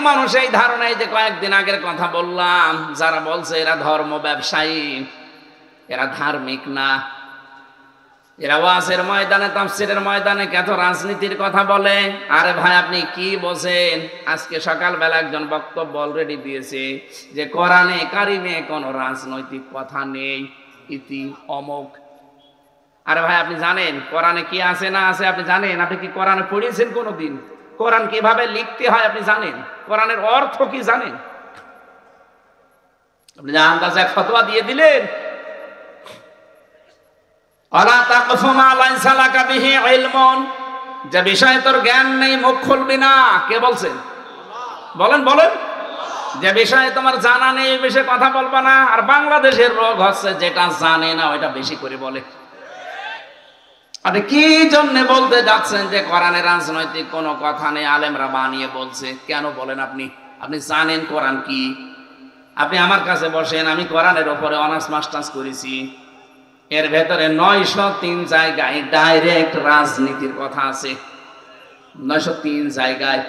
মানুষ এই ধারণায়, যে কয়েকদিন আগের কথা বললাম, যারা বলছে এরা ধর্ম ব্যবসায়ী, এরা ধার্মিক না, এরা ওয়াজের ময়দানে তাফসীরের ময়দানে কত রাজনীতির কথা বলে। আরে ভাই আপনি কি বোঝেন? আজকে সকালবেলা একজন বক্তব্য অলরেডি দিয়েছে যে কোরআনে কারিমে কোনো রাজনৈতিক কথা নেই, ইতি অমুক। আরে ভাই আপনি জানেন কোরআনে কি আছে না আছে? আপনি জানেন? আপনি কি কোরআনে পড়েছেন কোনোদিন? কোরআন কিভাবে লিখতে হয় আপনি জানেন? কোরআনের অর্থ কি জানেন? আপনি আন্দাজে ফতোয়া দিয়ে দিলেন। আলা তাকফু মা লাইসা লাকা বিহি ইলমুন, যে বিষয়ে তোর জ্ঞান নেই মুখ খুলবি না। কে বলছেন? বলেন বলেন। যে বিষয়ে তোমার জানা নেই এই বিষয়ে কথা বলবা না। আর বাংলাদেশের রোগ হচ্ছে যেটা জানে না ওইটা বেশি করে বলে। আপনি কি জন্য বলতে যাচ্ছেন যে কোরআনে রাজনৈতিক কোনো কথা নেই, আলেমরা বানিয়ে বলছে? কেন বলেন আপনি? আপনি জানেন কোরআন কি? আপনি আমার কাছে বসেন, আমি কোরআনের উপরে অনার্স মাস্টার্স করেছি। এর ভেতরে 903 জায়গায় ডাইরেক্ট রাজনীতির কথা আছে, 903 জায়গায়।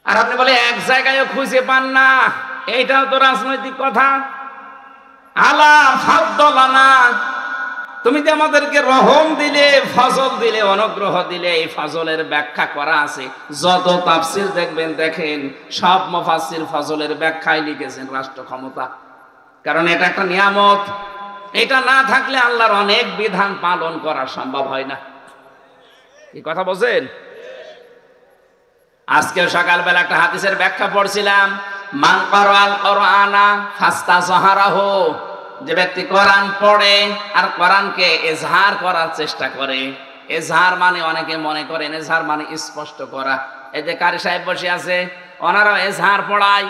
আর আপনি বলে এক জায়গায়ও খুঁজে পান না, এইটাও তো রাজনৈতিক কথা। আলা ফাদ্দালানা, তুমি যে আমাদেরকে রহম দিলে, ফজল দিলে, অনুগ্রহ দিলে, এই ফজলের ব্যাখ্যা করা আছে। যত তাফসীর দেখবেন, দেখেন সব মুফাসসির ফজলের ব্যাখ্যায় লিখেছেন রাষ্ট্র ক্ষমতা। কারণ এটা একটা নিয়ামত, এটা না থাকলে আল্লাহর অনেক বিধান পালন করা সম্ভব হয় না। এই কথা বলছেন? আজকে সকালবেলা একটা হাদিসের ব্যাখ্যা পড়ছিলাম, মান কারাল কুরআনা ফাস্তাযহারাহু, যে ব্যক্তি কোরআন পড়ে আর কোরআনকে ইজহার করার চেষ্টা করে। ইজহার মানে অনেকে মনে করেন ইজহার মানে স্পষ্ট করা। এই যে কারি সাহেব বসে আছে, ওনারা ইজহার পড়ায়,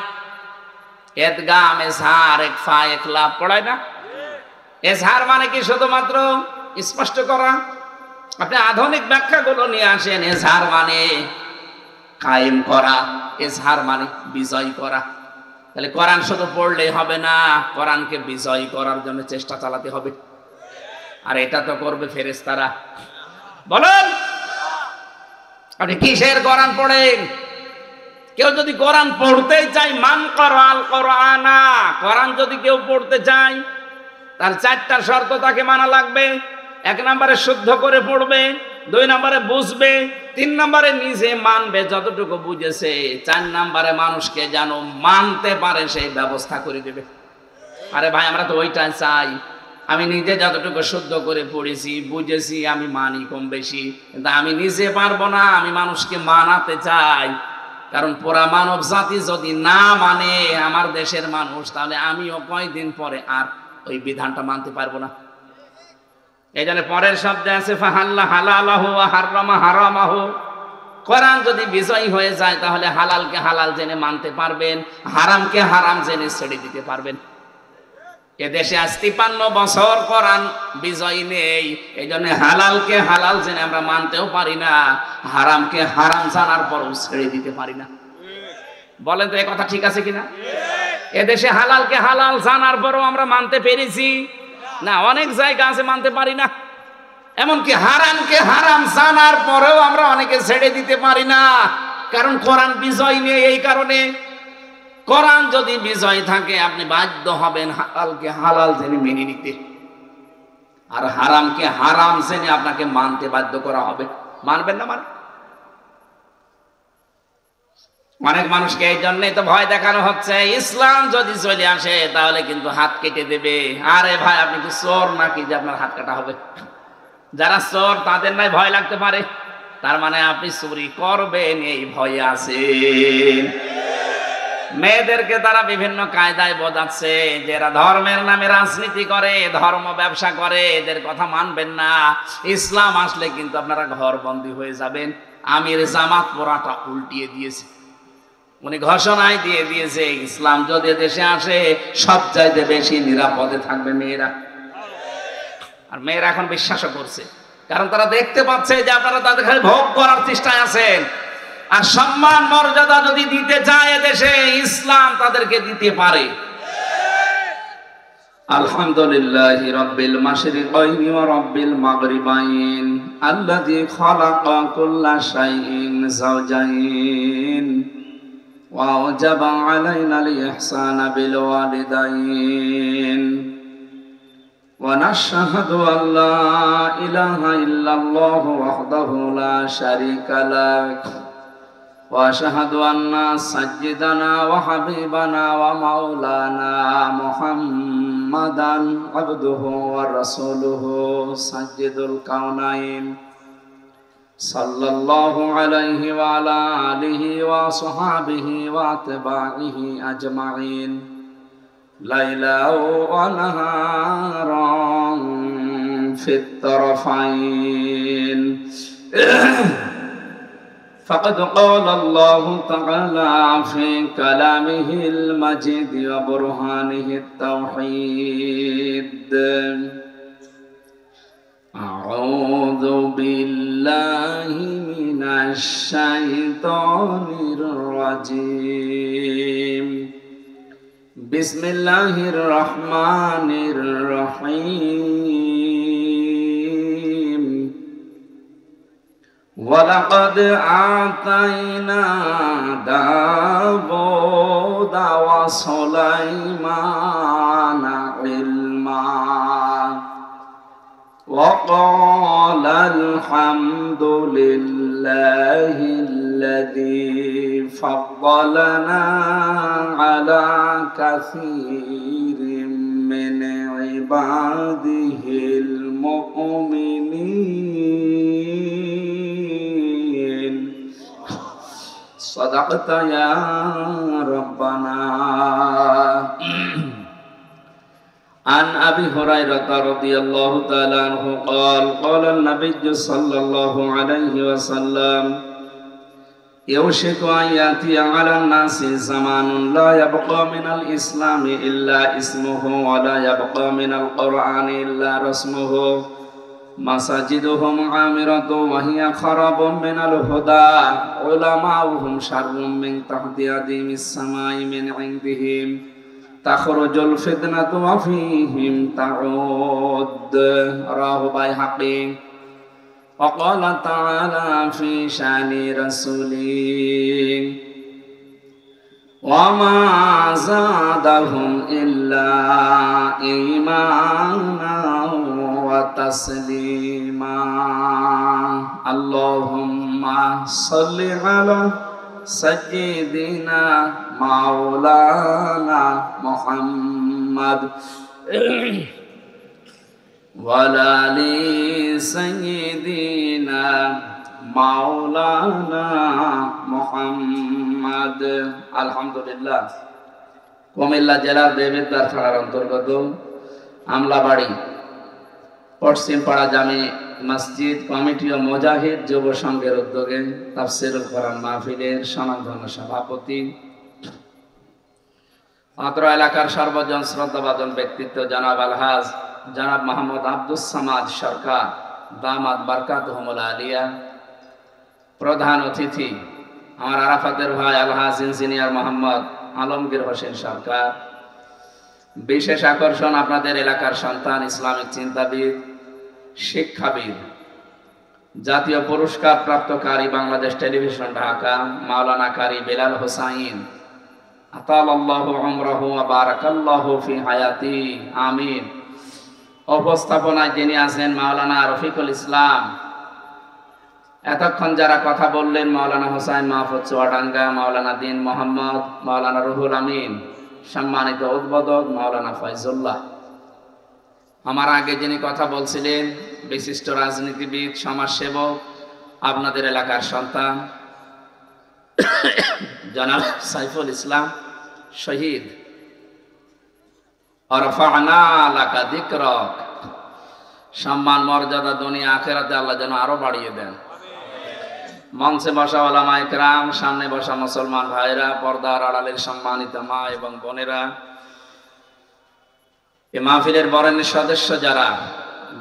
ইদগাম ইজহার ইখফা ইখলাব পড়ায় না? ইজহার মানে কি শুধুমাত্র স্পষ্ট করা? আপনি আধুনিক ব্যাখ্যাগুলো নিয়ে আসেন। ইজহার মানে কায়েম করা, ইজহার মানে বিজয় করা। তাহলে কোরআন শুধু পড়লেই হবে না, কোরআনকে বিজয় করার জন্য চেষ্টা চালাতে হবে। আর এটা তো করবে ফেরেশতারা। বলেন আপনি কিসের কোরআন পড়েন? কেউ যদি কোরআন পড়তেই চায়, মান কারাল কুরআনা, কোরআন যদি কেউ পড়তে চায় তার 4টা শর্ত তাকে মানা লাগবে। 1 নম্বরে শুদ্ধ করে পড়বে, 2 নম্বরে বুঝবে, 3 নম্বরে নিজে মানবে যতটুকু বুঝেছে, 4 নম্বরে মানুষকে যেন মানতে পারে সেই ব্যবস্থা করে দেবে। আরে ভাই আমরা তো ওইটাই চাই। আমি নিজে যতটুকু শুদ্ধ করে পড়েছি, বুঝেছি, আমি মানি কম বেশি, কিন্তু আমি নিজে পারবো না, আমি মানুষকে মানাতে চাই। কারণ পুরা মানব জাতি যদি না মানে আমার দেশের মানুষ, তাহলে আমিও কয়দিন পরে আর ওই বিধানটা মানতে পারবো না। এই জন্য পরের শব্দে আছে ফাহাল্লা হালালাহু ওয়া হারামা হারামাহু। কোরআন যদি বিজয়ী হয়ে যায় তাহলে হালালকে হালাল জেনে মানতে পারবেন, হারামকে হারাম জেনে ছেড়ে দিতে পারবেন। এদেশে আজ 53 বছর কোরআন বিজয়ী নেই, এই জন্য হালালকে হালাল জেনে আমরা মানতেও পারি না, হারামকে হারাম জানার পরও ছেড়ে দিতে পারি না। বলেন তো এই কথা ঠিক আছে কিনা? এদেশে হালালকে হালাল জানার পরও আমরা মানতে পেরেছি না? অনেক জায়গা আছে মানতে পারি না। এমনকি হারামকে হারাম জানার পরেও আমরা অনেকে ছেড়ে দিতে পারি না, কারণ কোরআন বিজয় নেই। এই কারণে কোরআন যদি বিজয় থাকে আপনি বাধ্য হবেন হালালকে হালাল জেনে মেনে নিতে, আর হারামকে হারাম জেনে আপনাকে মানতে বাধ্য করা হবে। মানবেন না? মানে অনেক মানুষকে এই জন্যই তো ভয় দেখানো হচ্ছে, ইসলাম যদি চলে আসে তাহলে কিন্তু হাত কেটে দেবে। আরে ভাই আপনি কি চোর নাকি যে আপনার হাত কাটা হবে? যারা চোর তাদের নাই ভয় লাগতে পারে, তার মানে আপনি চুরি করবেন এই ভয়ে আছেন। মেয়েদেরকে তারা বিভিন্ন কায়দায় বোঝাচ্ছে যে এরা ধর্মের নামে রাজনীতি করে, ধর্ম ব্যবসা করে, এদের কথা মানবেন না। ইসলাম আসলে কিন্তু আপনারা ঘরবন্দি হয়ে যাবেন। আমির জামাত পোড়াটা উল্টিয়ে দিয়েছে, উনি ঘোষণায় দিয়ে দিয়েছে ইসলাম যদি দেশে আসে সবচাইতে বেশি নিরাপদে থাকবে মেয়েরা। আর মেয়েরা এখন বিশ্বাসও করছে, কারণ তারা দেখতে পাচ্ছে যে আপনারা তাদের খালি ভোগ করার চেষ্টায় আছেন। আর সম্মান মর্যাদা যদি দিতে চায় দেশে, ইসলাম তাদেরকে দিতে পারে। আলহামদুলিল্লাহি রাব্বিল মাশরিকাইনি ওয়া রাব্বিল মাগরিবাইন আল্লাযী খালাকা কুল্লা শাইইন যাওজাইন ওয়া আওজাবা আলাইনাল ইহসানা বিল ওয়ালিদাইন ওয়া নাশহাদু আল্লা ইলাহা ইল্লাল্লাহু ওয়াহদাহু লা শারীকা লাহু وأشهد أن سيدنا وحبيبنا ومولانا محمدا عبده ورسوله سيد الكونين صلى الله عليه وعلى آله وصحبه وأتباعه أجمعين ليلا ونهارا في الطرفين فقد قال الله تعالى في كلامه المجيد وبرهانه التوحيد أعوذ بالله من الشيطان الرجيم بسم الله الرحمن الرحيم ولقد آتينا داود وسليمان علما وقال الحمد لله الذي فضلنا على كثير من عباده المؤمنين صدقت يا ربنا. عن أبي هريرة رضي الله تعالى عنه قال قال النبي صلى الله عليه وسلم يوشك أن يأتي على الناس زمان لا يبقى من الإسلام إلا اسمه ولا يبقى من القرآن إلا رسمه مساجدهم عامرة وهي خراب من الهدى علماؤهم شر من تحت أديم السماء من عندهم تخرج الفتنة وفيهم تعود. رواه البيهقي. وقال تعالى في شأن رسوله وما زادهم إلا إيمانا وتسليما. اللهم صل على سيدنا مولانا محمد وعلى آل سيدنا مولانا محمد. আলহামদুলিল্লাহ। কুমিল্লা জেলার দেবিদ্বার থানার অন্তর্গত আমলাবাড়ি পশ্চিম পাড়া জামে মসজিদ কমিটি ও মুজাহিদ যুব সংঘের উদ্যোগে তাফসীরুল কোরআন মাহফিলের সমাধান সভাপতি অত্র এলাকার সর্বজন শ্রদ্ধাভাজন ব্যক্তিত্ব জনাব আলহাজ জনাব মোহাম্মদ আব্দুস সামাদ সরকার দামাত বারকাতুহুমুল আলিয়া, প্রধান অতিথি আমার আরাফাতের ভাই আলহাজ ইঞ্জিনিয়ার মোহাম্মদ আলমগীর হোসেন সরকার, বিশেষ আকর্ষণ আপনাদের এলাকার সন্তান ইসলামিক চিন্তাবিদ শিক্ষাবিদ জাতীয় পুরস্কার প্রাপ্তকারী বাংলাদেশ টেলিভিশন ঢাকা মাওলানা কারি বেলাল হোসাইন আতালাল্লাহু উমরাহু ওয়া বারাকাল্লাহু ফি হায়াতি আমিন। উপস্থাপনায় যিনি আছেন মাওলানা রফিকুল ইসলাম, এতক্ষণ যারা কথা বললেন মাওলানা হোসাইন মাহফুজ চুয়াডাঙ্গা, মাওলানা দিন মোহাম্মদ, মাওলানা রুহুল আমিন, সম্মানিত উদ্বোধক মাওলানা ফয়জুল্লাহ, আমার আগে যিনি কথা বলছিলেন বিশিষ্ট রাজনীতিবিদ সমাজসেবক আপনাদের এলাকার সন্তান জনাব সাইফুল ইসলাম শহীদ, আরফা'না লাকা যিকরাক, সম্মান মর্যাদা দুনিয়া আখিরাতে আল্লাহ যেন আরো বাড়িয়ে দেন। মঞ্চে বসা ওলামায়ে কেরাম, সামনে বসা মুসলমান ভাইরা, পর্দার আড়ালের সম্মানিত মা এবং বোনেরা, এই মাহফিলের বরেণ্য সদস্য যারা,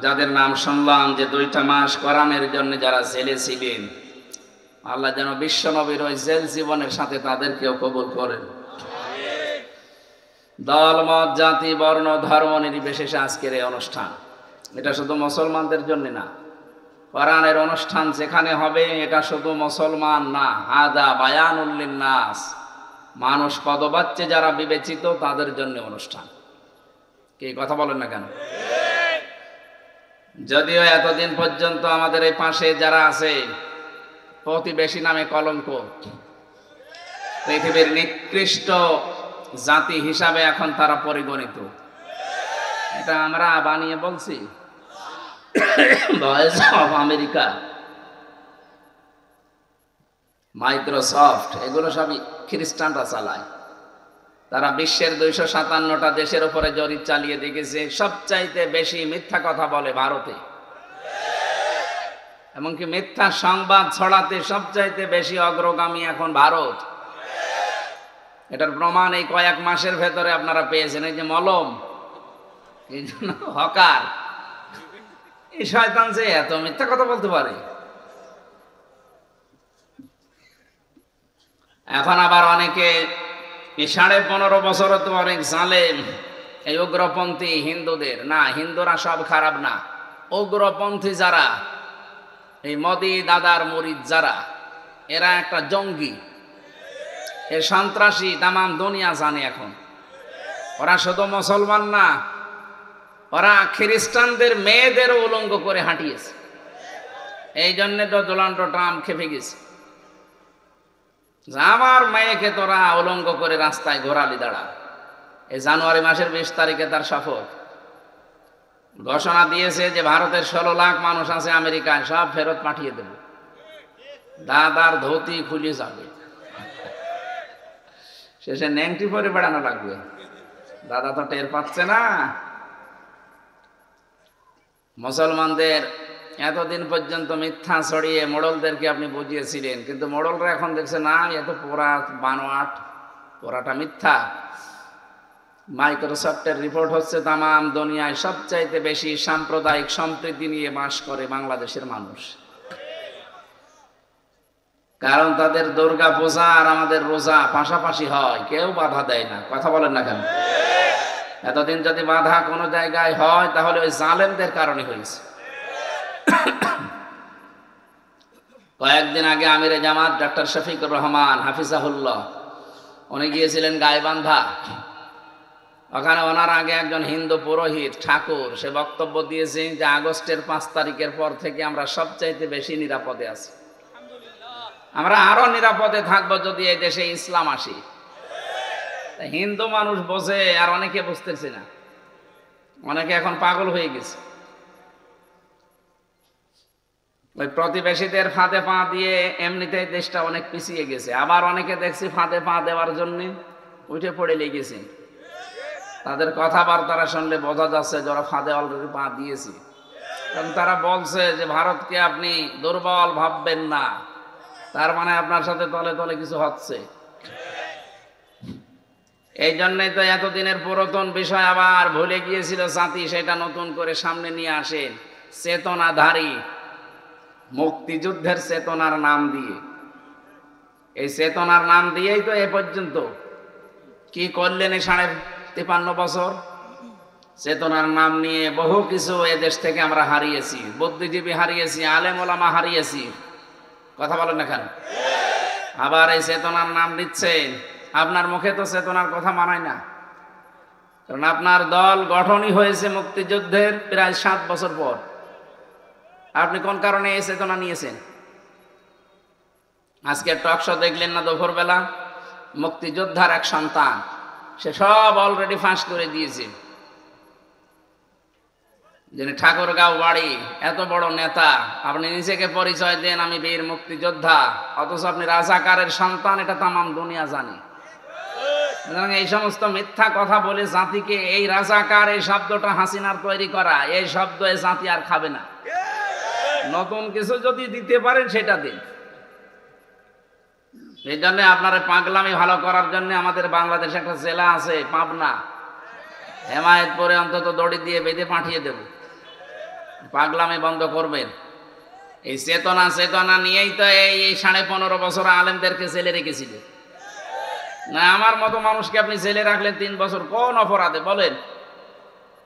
যাদের নাম শুনলাম যে 2টা মাস কোরআনের জন্য যারা জেলে ছিলেন, আল্লাহ যেন বিশ্ব নবীর ওই জেল জীবনের সাথে তাদেরকেও কবুল করেন। দল মত জাতি বর্ণ ধর্ম নির্বিশেষে আজকের এই অনুষ্ঠান, এটা শুধু মুসলমানদের জন্য না। কোরআনের অনুষ্ঠান যেখানে হবে এটা শুধু মুসলমান না, হাদা বায়ানুল লিন্নাস, মানুষ পদবাচ্যে যারা বিবেচিত তাদের জন্য অনুষ্ঠান। কি কথা বলেন না কেন? যদিও এতদিন পর্যন্ত আমাদের এই পাশে যারা আছে প্রতিবেশী নামে কলঙ্ক, পৃথিবীর নিকৃষ্ট জাতি হিসাবে এখন তারা পরিগণিত। এটা আমরা বানিয়ে বলছি? ভয়েস অফ আমেরিকা, মাইক্রোসফট, এগুলো সবই খ্রিস্টানরা চালায়। তারা বিশ্বের 257টা দেশের উপরে জরিপ চালিয়ে দেখেছে সবচাইতে বেশি মিথ্যা কথা বলে ভারতে, এমনকি মিথ্যা সংবাদ ছড়াতে সবচাইতে বেশি অগ্রগামী এখন ভারত। এটার প্রমাণ এই কয়েক মাসের ভেতরে আপনারা পেয়েছেন। এই যে মলম, এই জন্য হকার, এই শয়তান যে এত মিথ্যা কথা বলতে পারে। এখন আবার অনেকে 15.5 বছরে তো অনেক জালেম, এই উগ্রপন্থী হিন্দুদের, না হিন্দুরা সব খারাপ না, উগ্রপন্থী যারা, এই মোদি দাদার মুরিদ যারা, এরা একটা জঙ্গি, এ সন্ত্রাসী তামাম দুনিয়া জানে এখন। ওরা শুধু মুসলমান না, ওরা খ্রিস্টানদের মেয়েদেরও উলঙ্গ করে হাঁটিয়েছে। এই জন্য তো ডোনাল্ড ট্রাম্প খেপে গেছে, আমার মেয়েকে তোরা উলঙ্গ করে রাস্তায় ঘোরালি দাঁড়া। এই জানুয়ারি মাসের 20 তারিখে তার শপথ ঘোষণা দিয়েছে যে ভারতের 16 লাখ মানুষ আছে আমেরিকায়, সব ফেরত পাঠিয়ে দেব, দাদার ধুতি খুলে যাবে, শেষে নেংটি পরে বেড়ানো লাগবে। দাদা তো টের পাচ্ছে না। মুসলমানদের এতদিন পর্যন্ত মিথ্যা ছড়িয়ে মোড়লদেরকে আপনি বুঝিয়েছিলেন, কিন্তু মোড়লরা এখন দেখছে না, এত পোড়া বানোয়াট, পোড়াটা মিথ্যা। মাইক্রোসফটের রিপোর্ট হচ্ছে তামাম দুনিয়ায় সবচাইতে বেশি সাম্প্রদায়িক সম্প্রীতি নিয়ে বাস করে বাংলাদেশের মানুষ, কারণ তাদের দুর্গা পূজা আর আমাদের রোজা পাশাপাশি হয়, কেউ বাধা দেয় না। কথা বলেন না কেন? এতদিন যদি বাধা কোনো জায়গায় হয় তাহলে ওই জালেমদের কারণে হয়েছে। কয়েকদিন আগে আমিরে জামাত ডক্টর শফিকুর রহমান হাফিজাহুল্লাহ, উনি গিয়েছিলেন গাইবান্ধা। ওখানে ওনার আগে একজন হিন্দু পুরোহিত ঠাকুর, সে বক্তব্য দিয়েছে যে আগস্টের 5 তারিখের পর থেকে আমরা সবচাইতে বেশি নিরাপদে আছি, আমরা আরো নিরাপদে থাকবো যদি এই দেশে ইসলাম আসি। হিন্দু মানুষ বোঝে, আর অনেকে বুঝতেছে না, অনেকে এখন পাগল হয়ে গেছে। ওই প্রতিবেশীদের ফাঁদে পা দিয়ে এমনিতেই দেশটা অনেক পিছিয়ে গেছে, আবার অনেকে দেখছি ফাঁদে পা দেওয়ার জন্য উঠে পড়ে লেগেছে। তাদের কথাবার্তা শুনলে বোঝা যাচ্ছে যারা ফাঁদে অলরেডি পা দিয়েছে, কারণ তারা বলছে যে ভারতকে আপনি দুর্বল ভাববেন না, তার মানে আপনার সাথে তলে তলে কিছু হচ্ছে। এই জন্যই তো এতদিনের পুরাতন বিষয় আবার ভুলে গিয়েছিল জাতি, সেটা নতুন করে সামনে নিয়ে আসেন। চেতনাধারী মুক্তিযুদ্ধের চেতনার নাম দিয়ে, এই চেতনার নাম দিয়েই তো এ পর্যন্ত কি করলেন এই 53 বছর। চেতনার নাম নিয়ে বহু কিছু এদেশ থেকে আমরা হারিয়েছি, বুদ্ধিজীবী হারিয়েছি, আলেম ওলামা হারিয়েছি। কথা বলেন না কেন? আবার এই চেতনার নাম দিচ্ছেন। আপনার মুখে তো চেতনার কথা মানায় না, কারণ আপনার দল গঠনই হয়েছে মুক্তিযুদ্ধের প্রায় 7 বছর পর। আপনি কোন কারণে এই চেতনা নিয়েছেন? আজকে টক শো দেখলেন না দুপুরবেলা? মুক্তিযোদ্ধার এক সন্তান, সে সব অলরেডি ফাঁস করে দিয়েছে। যিনি ঠাকুরগাঁও বাড়ি, এত বড় নেতা, আপনি নিজেকে পরিচয় দেন আমি বীর মুক্তিযোদ্ধা, অথচ আপনি রাজাকারের সন্তান, এটা তামাম দুনিয়া জানে। এই সমস্ত মিথ্যা কথা বলে জাতিকে, এই রাজাকার এই শব্দটা হাসিনার তৈরি করা, এই শব্দ এই জাতি আর খাবে না। নতুন কিছু যদি দিতে পারেন সেটা দিন। এই জন্য আপনারা পাগলামি ভালো করার জন্য আমাদের বাংলাদেশে একটা জেলা আছে পাবনা, হেমায়েতপুরে অন্তত দড়ি দিয়ে বেঁধে পাঠিয়ে দেব। পাগলামি বন্ধ করবেন। এই চেতনা নিয়েই তো এই 15.5 বছর আলেমদেরকে জেলে রেখেছিল। না আমার মতো মানুষকে আপনি জেলে রাখলেন 3 বছর কোন অপরাধে বলেন?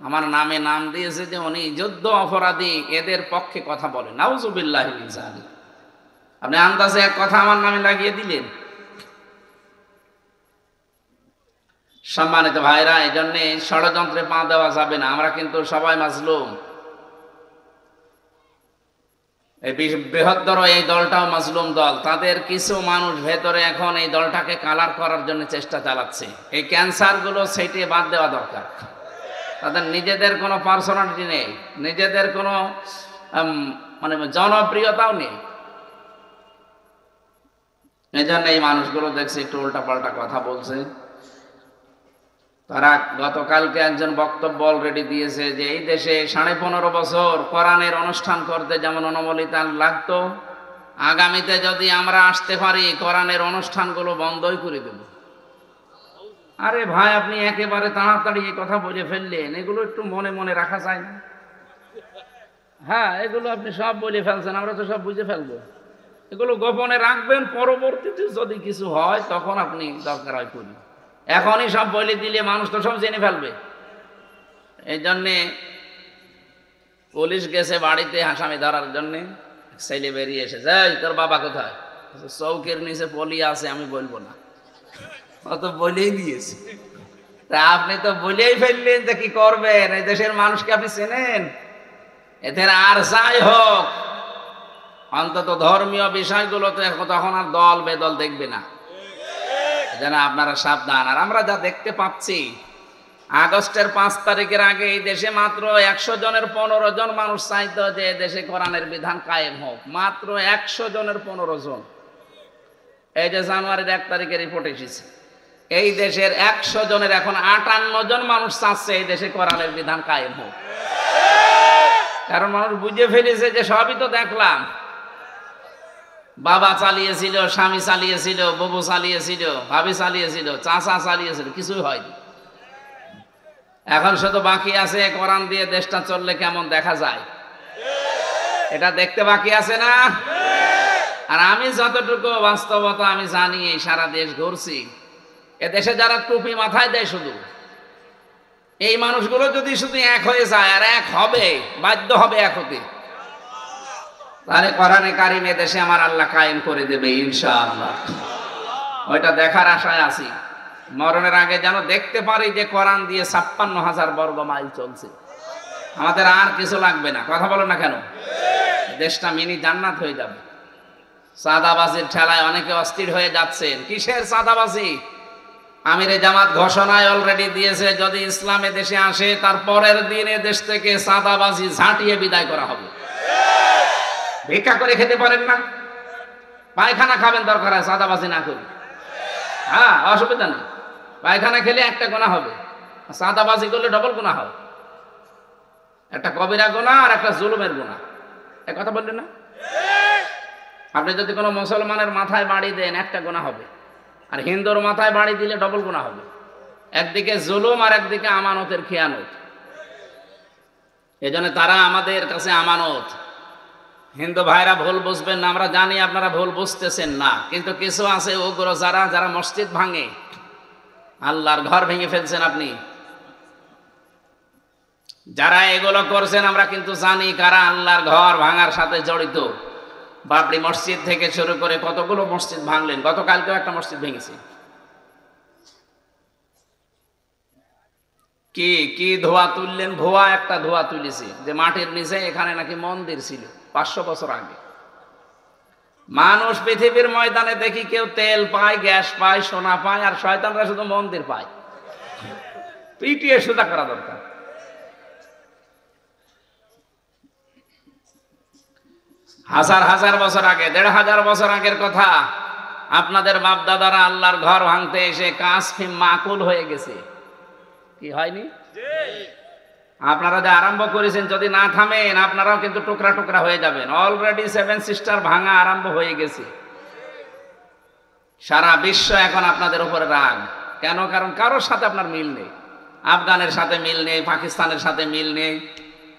আমার নামে নাম দিয়েছে যে উনি যুদ্ধ অপরাধী, এদের পক্ষে কথা বলেন। নাউজুবিল্লাহি মিন যালিক। আপনি আন্দাজে এক কথা আমার নামে লাগিয়ে দিলেন। সম্মানিত ভাইরা, এই জন্য ষড়যন্ত্রে পা দেওয়া যাবে না। আমরা কিন্তু সবাই মাজলুম। এই বৃহত্তর এই দলটাও মাজলুম দল। তাদের কিছু মানুষ ভেতরে এখন এই দলটাকে কালার করার জন্য চেষ্টা চালাচ্ছে। এই ক্যান্সার গুলো সেটে বাদ দেওয়া দরকার। তাদের নিজেদের কোনো পার্সোনালিটি নেই, নিজেদের কোনো মানে জনপ্রিয়তাও নেই। এই জন্য এই মানুষগুলো দেখছি একটু উল্টাপাল্টা কথা বলছে। তারা গতকালকে একজন বক্তব্য অলরেডি দিয়েছে যে এই দেশে 15.5 বছর কোরআনের অনুষ্ঠান করতে যেমন অনুমোদিত লাগতো, আগামীতে যদি আমরা আসতে পারি কোরআনের অনুষ্ঠানগুলো বন্ধই করে দেব। আরে ভাই, আপনি একেবারে তাড়াতাড়ি এই কথা বলে ফেললেন। এগুলো একটু মনে মনে রাখা যায় না? হ্যাঁ, এগুলো আপনি সব বলে ফেলছেন, আমরা তো সব বুঝে ফেলবো। এগুলো গোপনে রাখবেন, পরবর্তীতে যদি কিছু হয় তখন আপনি দরকার হয় করি। এখনই সব বলে দিলে মানুষ তো সব জেনে ফেলবে। এই জন্যে পুলিশ গেছে বাড়িতে আসামি ধরার জন্যে। ছেলে বেরিয়ে এসেছে, এই তোর বাবা কোথায়? চৌকের নিচে পলি আছে, আমি বলবো না। অত বলেই দিয়েছে। তা আপনি তো বলেই ফেললেন যে কি করবেন। এই দেশের মানুষকে আপনি চেনেন? এদের আর যাই হোক, অন্তত ধর্মীয় বিষয়গুলোতে তখন আর দল বেদল দেখবে না। যেন আপনারা সাবধান। আর আমরা যা দেখতে পাচ্ছি, আগস্টের 5 তারিখের আগে এই দেশে মাত্র 100 জনের 15 জন মানুষ চাইতো যে দেশে কোরআনের বিধান কায়েম হোক। মাত্র 100 জনের 15 জন। এই যে জানুয়ারির 1 তারিখে রিপোর্ট এসেছে, এই দেশের 100 জনের এখন 58 জন মানুষ চাচ্ছে এই দেশে কোরআনের বিধান কায়েম হোক। কারণ মানুষ বুঝে ফেলেছে যে সবই তো দেখলাম, বাবা চালিয়েছিল, স্বামী চালিয়েছিল, ববু চালিয়েছিল, ভাবি চালিয়েছিল, চাচা চালিয়েছিল, কিছুই হয়নি। এখন শুধু বাকি আছে কোরআন দিয়ে দেশটা চললে কেমন দেখা যায়, এটা দেখতে বাকি আছে না? আর আমি যতটুকু বাস্তবতা আমি জানি, এই সারা দেশ ঘুরছি, এ দেশে যারা টুপি মাথায় দেয় শুধু, এই মানুষগুলো যদি শুধু এক হয়ে যায়, আর এক হবে, বাধ্য হবে এক হতে, তাহলে কোরআনে কারিমে দেশে আমার আল্লাহ কায়েম করে দেবে ইনশাআল্লাহ। ওইটা দেখার আশায় আছি। মরণের আগে যেন দেখতে পারি যে কোরআন দিয়ে 56,000 বর্গ মাইল চলছে। আমাদের আর কিছু লাগবে না। কথা বলো না কেন? দেশটা মিনি জান্নাত হয়ে যাবে। চাঁদাবাজির ঠেলায় অনেকে অস্থির হয়ে যাচ্ছেন। কিসের চাঁদাবাজি? আমিরে জামাত ঘোষণায় অলরেডি দিয়েছে, যদি ইসলামে দেশে আসে তার পরের দিনে দেশ থেকে চাঁদাবাজি ঝাঁটিয়ে বিদায় করা হবে। ভিক্ষা করে খেতে পারেন না, পায়খানা খাবেন, দরকার হয় চাঁদাবাজি না করি। হ্যাঁ, অসুবিধা নেই। পায়খানা খেলে একটা গোনা হবে, চাঁদাবাজি করলে ডবল গোনা হবে। একটা কবিরা গোনা আর একটা জুলুমের গোনা। এক কথা বললেন না? আপনি যদি কোনো মুসলমানের মাথায় বাড়ি দেন একটা গোনা হবে, আর হিন্দুর মাথায় বাড়ি দিলে ডবল গোনা হবে। একদিকে জুলুম আর একদিকে আমানতের খেয়ানত। এই জন্য তারা আমাদের কাছে আমানত। হিন্দু ভাইরা ভুল বুঝবেন না, আমরা জানি আপনারা ভুল বুঝতেছেন না, কিন্তু কিছু আছে উগ্র যারা মসজিদ ভাঙে, আল্লাহর ঘর ভেঙে ফেলছেন আপনি। যারা এগুলো করছেন আমরা কিন্তু জানি কারা আল্লাহর ঘর ভাঙার সাথে জড়িত। বাবরি মসজিদ থেকে শুরু করে কতগুলো মসজিদ ভাঙলেন। গতকালকেও একটা মসজিদ ভেঙেছে। কি ধোয়া তুললেন? ভুয়া একটা ধোয়া তুলেছি যে মাটির নিচে এখানে নাকি মন্দির ছিল 500 বছর আগে। মানুষ পৃথিবীর ময়দানে দেখি কেউ তেল পায়, গ্যাস পায়, সোনা পায়, আর শয়তানরা শুধু মন্দির পায়। পিটিয়ে সোজা করা দরকার। হাজার হাজার বছর আগে, 1500 বছর আগের কথা। আপনাদের বাপ দাদারা আল্লাহর ঘর ভাঙতে এসে কাসফিম মাকুল হয়ে গেছে। কি হয়নি? আপনারা যে আরম্ভ করেছেন, যদি না থামেন আপনারাও কিন্তু টুকরা টুকরা হয়ে যাবেন। অলরেডি 7 সিস্টার ভাঙা আরম্ভ হয়ে গেছে। সারা বিশ্ব এখন আপনাদের উপরে রাগ। কেন? কারণ কারোর সাথে আপনার মিল নেই। আফগানের সাথে মিল নেই, পাকিস্তানের সাথে মিল নেই,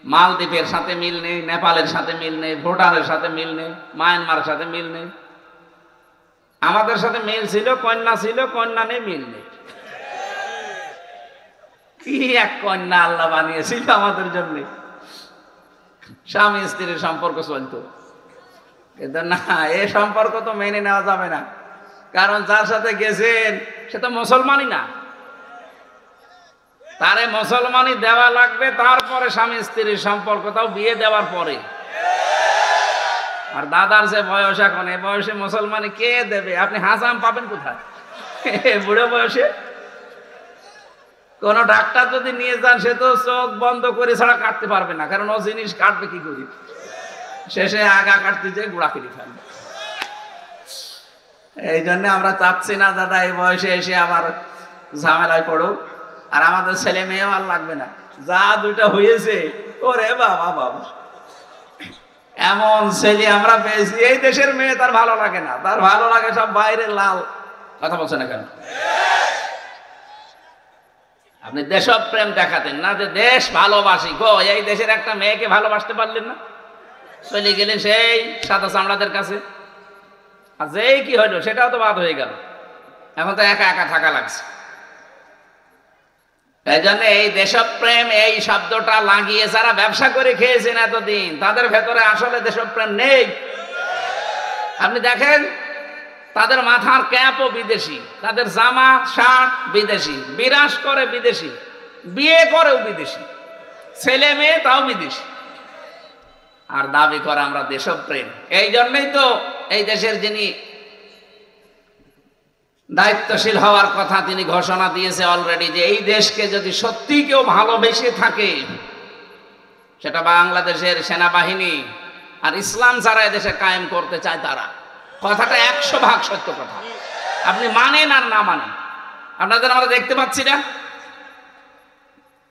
মালদ্বীপের সাথে মিল নেই, নেপালের সাথে মিল নেই, ভুটানের সাথে মিল নেই, মায়ানমারের সাথে মিল নেই। আমাদের সাথে মিল ছিল, কন্যা ছিল, কন্যা নেই, মিল নেই। কি এক কন্যা আল্লাহ বানিয়েছিল আমাদের জন্য, স্বামী স্ত্রীর সম্পর্ক চলতো। কিন্তু না, এই সম্পর্ক তো মেনে নেওয়া যাবে না, কারণ যার সাথে গেছেন সে তো মুসলমানই না। তারে মুসলমানই দেওয়া লাগবে, তারপরে স্বামী স্ত্রীর সম্পর্ক, তাও বিয়ে দেওয়ার পরে। আর দাদার যে বয়স এখন, এই বয়সে মুসলমানি কে দেবে? আপনি হাসাম পাবেন কোথায় বুড়ো বয়সে? কোন ডাক্তার যদি নিয়ে যান, সে তো চোখ বন্ধ করে ছাড়া কাটতে পারবে না, কারণ ও জিনিস কাটবে কি করি, শেষে আগা কাটতে যেয়ে গুড়া কেটে ফেলবে। এই জন্য আমরা চাচ্ছি না দাদা এই বয়সে এসে আবার ঝামেলায় পড়ুক। আর আমাদের ছেলে মেয়েও আর লাগবে না, যা দুইটা হয়েছে, ওরে বাবা বাবা, এমন ছেলে আমরা পেয়েছি। এই দেশের মেয়ে তার ভালো লাগে না, তার ভালো লাগে সব বাইরের লাল। কথা বলছে না কেন? আপনি দেশপ্রেম দেখাতেন না, যে দেশ ভালোবাসি, গো এই দেশের একটা মেয়েকে ভালোবাসতে পারলেন না, চলে গেলেন সেই সাদা চামড়াদের কাছে। আর যেই কি হইলো সেটাও তো বাদ হয়ে গেল, এখন তো একা একা থাকা লাগছে। এই জন্য এই দেশপ্রেম এই শব্দটা লাগিয়ে যারা ব্যবসা করে খেয়েছেন এতদিন, তাদের ভেতরে আসলে দেশপ্রেম নেই। আপনি দেখেন, তাদের মাথার ক্যাপও বিদেশি, তাদের জামা শার্ট বিদেশি, বিরাস করে বিদেশি, বিয়ে করেও বিদেশি, ছেলে মেয়ে তাও বিদেশি, আর দাবি করে আমরা দেশপ্রেম। এই জন্যই তো এই দেশের যিনি দায়িত্বশীল হওয়ার কথা, তিনি ঘোষণা দিয়েছে অলরেডি, যে এই দেশকে যদি সত্যি কেউ ভালোবেসে থাকে, সেটা বাংলাদেশের সেনাবাহিনী আর ইসলাম যারা এদেশে কায়েম করতে চায় তারা। কথাটা 100% সত্য কথা, আপনি মানেন আর না মানেন। আপনাদের আমরা দেখতে পাচ্ছি না,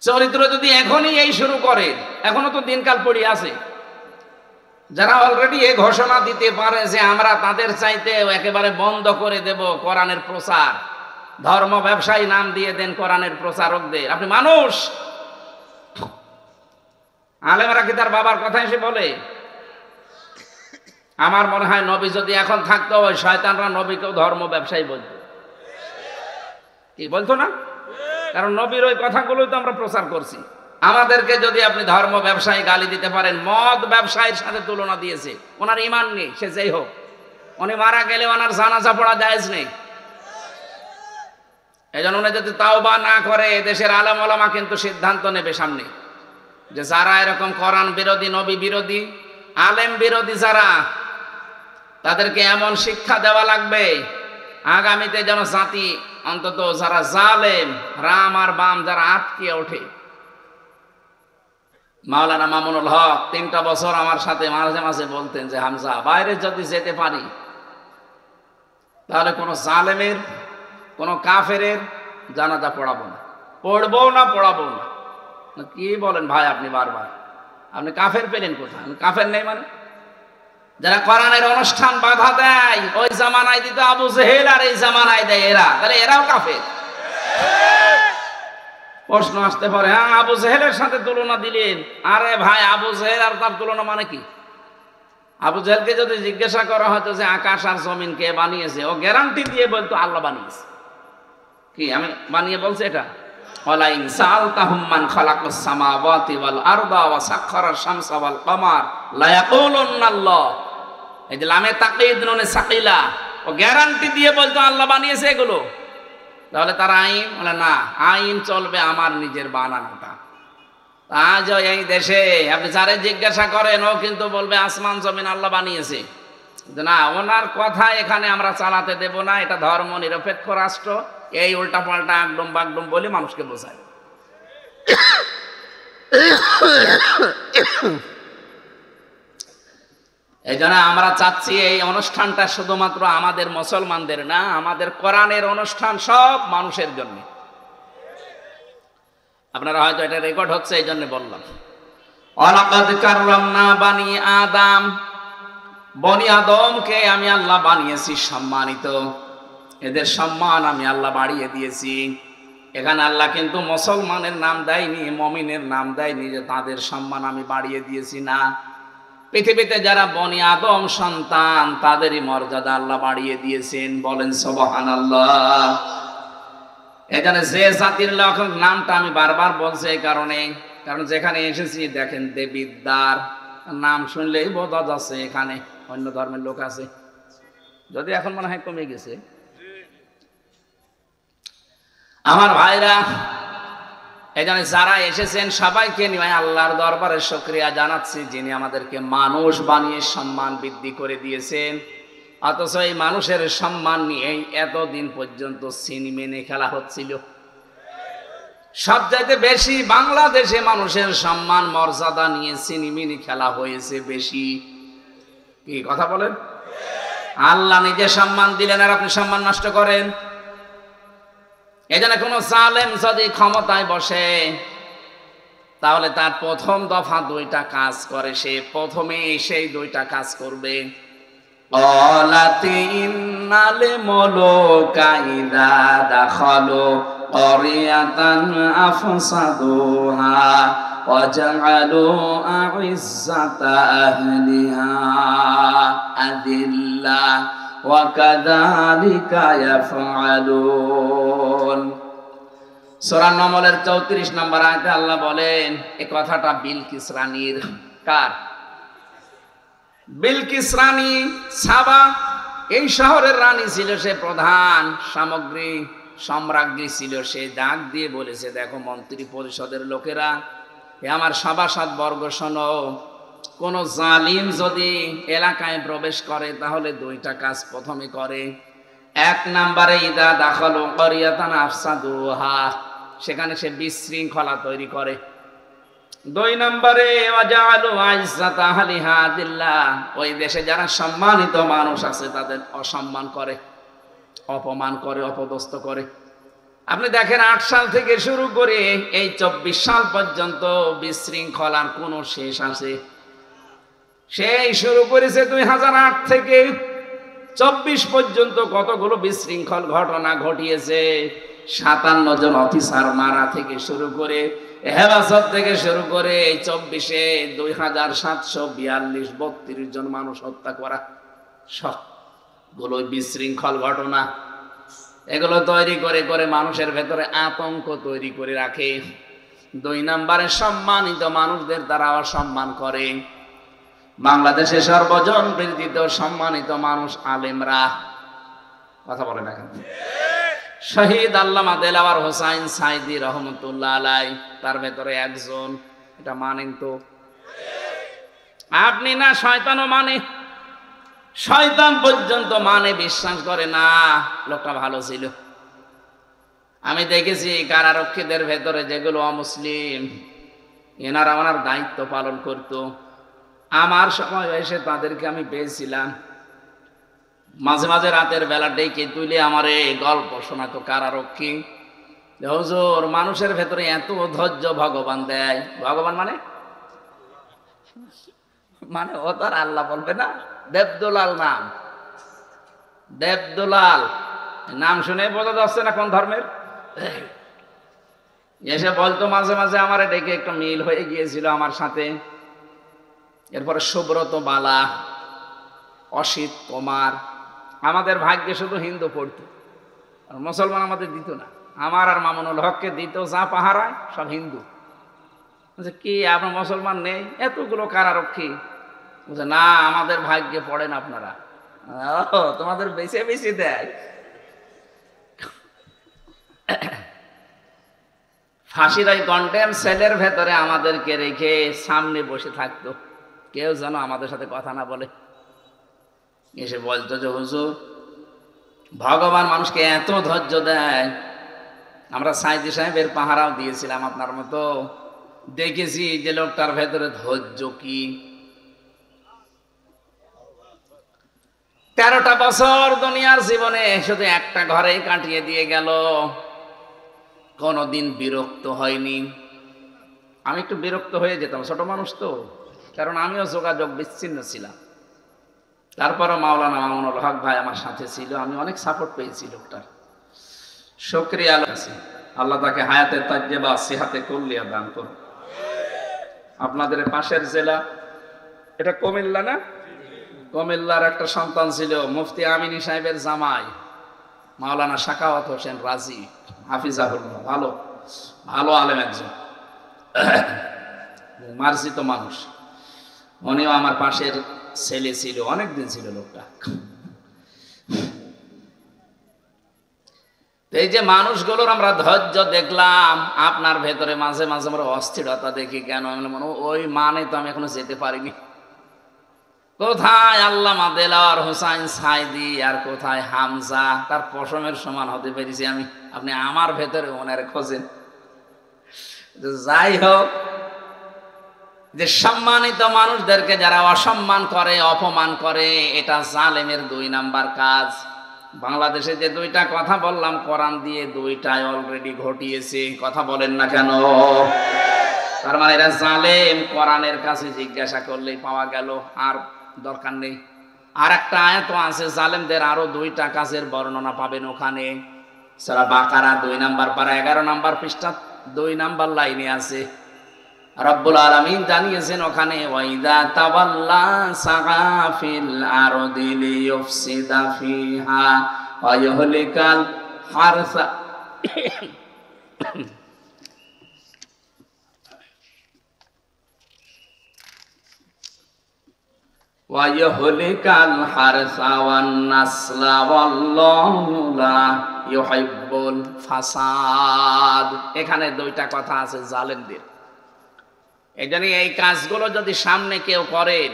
চরিত্র যদি এখনই এই শুরু করে, এখনো তো দিনকাল পড়ে আছে, যারা অলরেডি এই ঘোষণা দিতে পারে যে আমরা তাদের চাইতে একেবারে বন্ধ করে দেব কোরআনের প্রচার, ধর্ম ব্যবসায়ী নাম দিয়ে দেন কোরআনের প্রচারকদের। আপনি মানুষ, আলেমরা কি তার বাবার কথা এসে বলে? আমার মনে হয় নবী যদি এখন থাকতো, ওই শয়তানরা নবীকেও ধর্ম ব্যবসায়ী বলতো। কি বলতো না? কারণ নবীর ওই কথাগুলোই তো আমরা প্রচার করছি। আমাদেরকে যদি আপনি ধর্ম ব্যবসায়ী গালি দিতে পারেন, মদ ব্যবসায়ীর সাথে তুলনা দিয়েছে, ওনার ঈমান নেই, সে যেই হোক, উনি মারা গেলে ওনার জানাজা পড়া জায়েজ নেই। এই জন্য উনি যদি তাওবা না করে, দেশের আলেম ওলামা কিন্তু সিদ্ধান্ত নেবে সামনে, যে যারা এরকম কোরআন বিরোধী, নবী বিরোধী, আলেম বিরোধী যারা, তাদেরকে এমন শিক্ষা দেওয়া লাগবে আগামীতে যেন জাতি, অন্তত যারা জালেম, রাম আর বাম যারা আটকে ওঠে। মাওলানা মামুনুল হক 3টা বছর আমার সাথে মাঝে মাঝে বলতেন যে হামজা, বাইরে যদি যেতে পারি তাহলে কোনো জালেমের, কোনো কাফেরের জানাজা পড়াবো না, পড়বো না, পড়াবো না। কি বলেন ভাই আপনি? বারবার আপনি কাফের পেলেন কোথায়? আমি কাফের নেই মানে? যারা কোরআনের অনুষ্ঠান বাধা দেয়, ওই জামানায় দিত আবু জেহেল, আর এই জামানায় দেয় এরা, তাহলে এরাও কাফের। প্রশ্ন আসতে পারে, হ্যাঁ আবু জেহেলের সাথে তুলনা দিলেন, আরে ভাই আবু জেহেল আর তার তুলনা মানে কি? আবু জেহেলকে যদি জিজ্ঞাসা করা হতো যে আকাশ আর জমিন কে বানিয়েছে, ও গ্যারান্টি দিয়ে বলতো আল্লাহ বানিয়েছে। কি আমি বানিয়ে বলছি এটা? ওয়ালাইন সালতাহুম মান খালাকাস সামাওয়াতি ওয়াল আরদা ওয়া সাখখারাশ শামসা ওয়াল কমার লা ইয়াকুলুন্না আল্লাহ। এই যে লামে তাকঈদ নুনে সাকিলা, ও গ্যারান্টি দিয়ে বলতো আল্লাহ বানিয়েছে এগুলো। তাহলে তার আইন বলে না, আইন চলবে আমার নিজের বানানোটা। আজ এই দেশে আপনি যারে জিজ্ঞাসা করেন, ও কিন্তু বলবে আসমান জমিন আল্লাহ বানিয়েছে। না, ওনার কথা এখানে আমরা চালাতে দেব না, এটা ধর্ম নিরপেক্ষ রাষ্ট্র, এই উল্টা পাল্টা একদম বাগডুম বলে মানুষকে বোঝায়। এই জন্য আমরা চাচ্ছি এই অনুষ্ঠানটা শুধুমাত্র আমাদের মুসলমানদের না, আমাদের কোরআনের অনুষ্ঠান, সব মানুষের জন্য। আপনারা হয়তো এটা রেকর্ড হচ্ছে, এই জন্য বললাম। ওয়ালাকাদ কাররামনা বানি আদম, বনি আদমকে আমি আল্লাহ বানিয়েছি সম্মানিত, এদের সম্মান আমি আল্লাহ বাড়িয়ে দিয়েছি। এখানে আল্লাহ কিন্তু মুসলমানের নাম দেয়নি, মুমিনের নাম দেয়নি যে তাদের সম্মান আমি বাড়িয়ে দিয়েছি, না। পৃথিবীতে যারা বনি আদম সন্তান তাদেরই মর্যাদা আল্লাহ বাড়িয়ে দিয়েছেন, বলেন সুবহানাল্লাহ। এখানে যে জাতির লোক নামটা আমি বারবার বলছি এই কারণে, কারণ যেখানে এসেছি দেখেন দেবিদ্বার নাম শুনলেই বোঝা যাচ্ছে এখানে অন্য ধর্মের লোক আছে, যদি এখন মনে হয় কমে গেছে। আমার ভাইরা, এখানে যারা এসেছেন সবাইকে নিয়ে আল্লাহর দরবারে শুকরিয়া জানাচ্ছি, যিনি আমাদেরকে মানুষ বানিয়ে সম্মান বৃদ্ধি করে দিয়েছেন। অথচ এই মানুষের সম্মান নিয়ে এতদিন পর্যন্ত সিনেমেনে খেলা হচ্ছিল। সবচাইতে বেশি বাংলাদেশে মানুষের সম্মান মর্যাদা নিয়ে সিনেমেনে খেলা হয়েছে বেশি। কি কথা বলেন? আল্লাহ নিজে সম্মান দিলেন আর আপনি সম্মান নষ্ট করেন। এজন্য কোন জালেম যদি ক্ষমতায় বসে তাহলে তার প্রথম দফা দুইটা কাজ করে, সে প্রথমে সেই দুইটা কাজ করবে। ইন্নাল মুলুকা ইযা দাখালু ক্বরিয়াতান আফসাদুহা ওয়া জাআলু আ'iজ্জাতা আহলিহা আযিল্লা ওয়া কাযালিকা ইয়াফআলুন। সূরা নম্বরের 34 নম্বর আয়াতে আল্লাহ বলেন, এই কথাটা বিলকিস রানীর। কার? বিলকিস রানী সাবা, এই শহরের রানী ছিল, সে প্রধান সামগ্রী সম্রাজ্ঞী ছিল। সে ডাক দিয়ে বলেছে, দেখো মন্ত্রী পরিষদের লোকেরা, এ আমার সভাসদ বর্গ শোনো, কোন জালিম যদি এলাকায় প্রবেশ করে তাহলে দুইটা কাজ প্রথমে করে। এক নম্বরে ইদা দাখালু ক্বরিয়াতান আফসাদুহা, সেখানে সে বিশৃঙ্খলা তৈরি করে। দুই নম্বরে ওয়াজালু আইজ্জাতা আহলিহা আযিল্লা, ওই দেশে যারা সম্মানিত মানুষ আছে তাদের অসম্মান করে, অপমান করে, অপদস্থ করে। আপনি দেখেন 8 সাল থেকে শুরু করে এই 24 সাল পর্যন্ত বিশৃঙ্খলার কোনো শেষ আছে? সেই শুরু করেছে 2008 থেকে 24 পর্যন্ত কতগুলো বিশৃঙ্খল ঘটনা ঘটিয়েছে। 57 জন অফিসার মারা থেকে শুরু করে, হেফাজত থেকে শুরু করে 24-এ 2742 32 জন মানুষ হত্যা করা, সবগুলো বিশৃঙ্খল ঘটনা। এগুলো তৈরি করে করে মানুষের ভেতরে আতঙ্ক তৈরি করে রাখে। 2 নম্বরে সম্মানিত মানুষদের দ্বারা অসম্মান করে। বাংলাদেশে সর্বজন বৃদ্ধিত সম্মানিত মানুষ আলেমরা, কথা বলে না কেন? শহীদ আল্লামা দেলাওয়ার হোসাইন সাইদি রহমতুল্লাহ আলাই তার ভেতরে একজন। এটা মানেন তো? আপনি না, শয়তানও মানে, শয়তান পর্যন্ত মানে, বিশ্বাস করে না। লোকটা ভালো ছিল। আমি দেখেছি কারারক্ষীদের ভেতরে যেগুলো অমুসলিম, এনারা ওনার দায়িত্ব পালন করত। আমার সময় এসে তাদেরকে আমি পেয়েছিলাম, মাঝে মাঝে রাতের বেলা ডেকে তুলে আমারে গল্প শোনাতো কারারক্ষী। হুজুর, মানুষের ভেতরে এত ধৈর্য ভগবান দেয়। ভগবান মানে মানে ও তো আর আল্লাহ বলবে না। দেবদুলাল নাম, দেবদুলাল নাম শুনে বোঝা যাচ্ছে না কোন ধর্মের। এসে বলতো মাঝে মাঝে আমারে ডেকে, একটা মিল হয়ে গিয়েছিল আমার সাথে। এরপরে সুব্রত বালা, অসিত কুমার। আমাদের ভাগ্যে শুধু হিন্দু পড়তো, আর মুসলমান আমাদের দিত না। আমার আর মামুনুল হককে দিত যা পাহারায় সব হিন্দু। কি আপনার মুসলমান নেই? এতগুলো কারারক্ষী। বলছে না, আমাদের ভাগ্যে পড়েন আপনারা। তোমাদের বেশি বেশি দেয়। ফাঁসির ওই কন্টেম সেলের ভেতরে আমাদেরকে রেখে সামনে বসে থাকতো, কেউ যেন আমাদের সাথে কথা না বলে। এসে বলতো যে হুজুর, ভগবান মানুষকে এত ধৈর্য দেয়। আমরা সাইদি সাহেবের পাহারাও দিয়েছিলাম আপনার মতো, দেখেছি যে লোকটার ভেতরে ধৈর্য কি। 13টা বছর দুনিয়ার জীবনে শুধু একটা ঘরেই কাটিয়ে দিয়ে গেল, কোনদিন বিরক্ত হয়নি। আমি একটু বিরক্ত হয়ে যেতাম, ছোট মানুষ তো, কারণ আমিও যোগাযোগ বিচ্ছিন্ন ছিলাম। তারপরও মাওলানা মামুনুল হক ভাই আমার সাথে ছিল, আমি অনেক সাপোর্ট পেয়েছি লোকটার। শুকরিয়া আছে, আল্লাহ তাকে হায়াতে তাজ্জেবা সিহাতে কুল্লিয়া দান করুন। আপনাদের পাশের জেলা এটা কুমিল্লা না? কুমিল্লার একটা সন্তান ছিল মুফতি আমিনী সাহেবের জামাই মাওলানা সাখাওয়াত হোসেন রাজি হাফিজাহুল্লাহ, ভালো ভালো আলেম একজন, মার্জিত মানুষ। উনিও আমার পাশের ছেলে ছিল, অনেকদিন ছিল লোকটা। এই যে মানুষগুলোর আমরা ধৈর্য দেখলাম, আপনার ভেতরে মাঝে মাঝে আমরা অস্থিরতা দেখি কেন? মনে ওই মানে তো আমি এখনো যেতে পারিনি। কোথায় আল্লামা দেলাওয়ার হোসাইন সাইদি আর কোথায় হামজা, তার পশমের সমান হতে পেরেছি আমি। আপনি আমার ভেতরে ওনারে খোঁজেন। যাই হোক, যে সম্মানিত মানুষদেরকে যারা অসম্মান করে, অপমান করে, এটা জালেমের 2 নাম্বার কাজ। বাংলাদেশে যে 2টা কথা বললাম কোরআন দিয়ে, 2টাই অলরেডি ঘটিয়েছে। কথা বলেন না কেন? তার মানে এরা জালেম। কোরআনের কাছে জিজ্ঞাসা করলেই পাওয়া গেল, আর দরকার নেই। আর একটা আয়াত আছে জালেমদের আরো 2টা কাজের বর্ণনা পাবেন ওখানে। সূরা বাকারা 2 নাম্বার পারা 11 নাম্বার পৃষ্ঠা 2 নাম্বার লাইনে আছে। রব্বুল আলামিন জানিয়েছেন ওখানে, ওয়াইদা তাওয়াল্লা সাগা ফিল আরদি লিইফসিদা ফিহা ওয়া ইহলিকাল হারসা ওয়া ইহলিকাল হারসা ওয়ান নাসলা ওয়াল্লাহু লা ইউহিব্বুল ফাসাদ। এখানে 2টা কথা আছে জালেমদের। এজন্য এই কাজগুলো যদি সামনে কেউ করেন,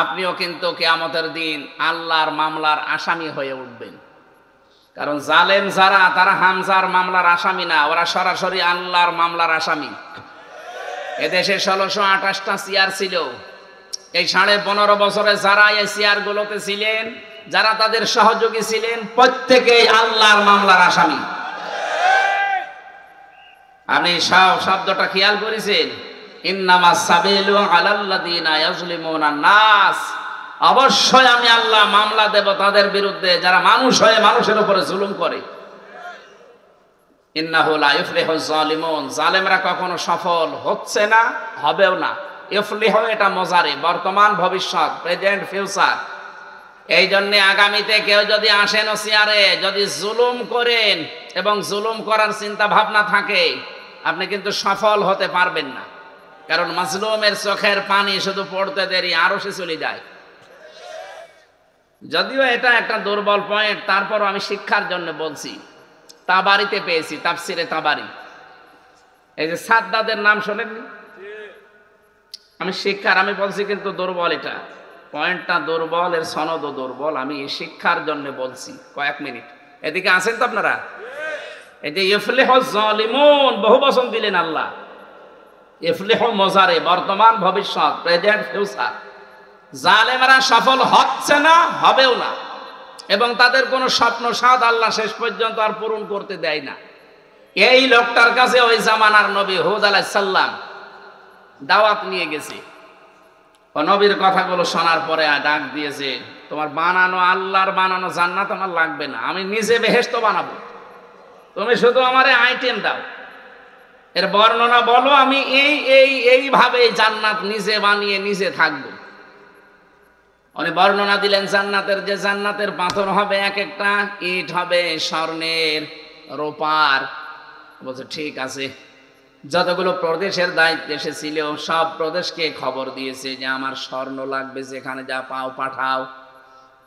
আপনিও কিন্তু কিয়ামতের দিন আল্লাহর মামলার আসামি হয়ে উঠবেন। কারণ জালেম যারা, তারা হামজার মামলার আসামি না, ওরা সরাসরি আল্লাহর মামলার আসামি। এদেশে 1628টা চেয়ার ছিল। এই 15.5 বছরে যারা এই চেয়ারগুলোতে ছিলেন, যারা তাদের সহযোগী ছিলেন, প্রত্যেকেই আল্লাহর মামলার আসামি। আপনি শব্দটা খেয়াল করেছেন? ইন্নামা সাবিলু আলাল্লাযিনা ইয়াজলিমুনা নাস। অবশ্যই আমি আল্লাহ মামলা দেব তাদের বিরুদ্ধে যারা মানুষ হয়ে মানুষের উপরে জুলুম করে। ইন্নাহু লা ইফলিহুজ জালিমুন। জালেমরা কখনো সফল হচ্ছে না, হবেও না। ইফলিহু এটা মজারে, বর্তমান ভবিষ্যৎ, প্রেজেন্ট ফিউচার। এই জন্য আগামীতে কেউ যদি আসেন চেয়ারে, যদি জুলুম করেন এবং জুলুম করার চিন্তা ভাবনা থাকে, আপনি কিন্তু সফল হতে পারবেন না। কারণ মাজলুমের চোখের পানি শুধু পড়তে দেরি, আরো সে চলে যায়। যদিও এটা একটা দুর্বল পয়েন্ট, তারপরও আমি শিক্ষার জন্য বলছি। তাবারিতে পেয়েছি, তাফসিরে তাবারি। এই যে সাদ্দাদের নাম শোনেননি? আমি শিক্ষার, আমি বলছি কিন্তু দুর্বল, এটা পয়েন্টটা দুর্বল, এর সনদও দুর্বল। আমি শিক্ষার জন্য বলছি। কয়েক মিনিট এদিকে আছেন তো আপনারা? এই যে ইফলিহুজ জালিমুন, বহু বচন দিলেন আল্লাহ। ইফলিহু মজারে, বর্তমান ভবিষ্যৎ, প্রেজেন্ট ফিউচার। জালেমরা সফল হচ্ছে না, হবেও না, এবং তাদের কোনো স্বপ্ন সাদ আল্লাহ শেষ পর্যন্ত আর পূরণ করতে দেয় না। এই লোকটার কাছে ওই জামানার নবী হুদ আলাইহিস সালাম দাওয়াত নিয়ে গেছে। ও নবীর কথাগুলো শোনার পরে ডাক দিয়েছে, তোমার বানানো, আল্লাহর বানানো জান্নাত আমার লাগবে না, আমি নিজে বেহেশত বানাবো। তুমি শুধু আমারে আইটেম দাও, এর বর্ণনা বলো, আমি এইভাবে জান্নাত নিজে বানিয়ে নিজে থাকবো। উনি বর্ণনা দিলেন জান্নাতের, যে জান্নাতের পাথর হবে এক একটা, ইট হবে স্বর্ণের, রূপার। বলছে ঠিক আছে। যতগুলো প্রদেশের দায়িত্বে এসেছিল সব প্রদেশকে খবর দিয়েছে যে আমার স্বর্ণ লাগবে, যেখানে যা পাও পাঠাও,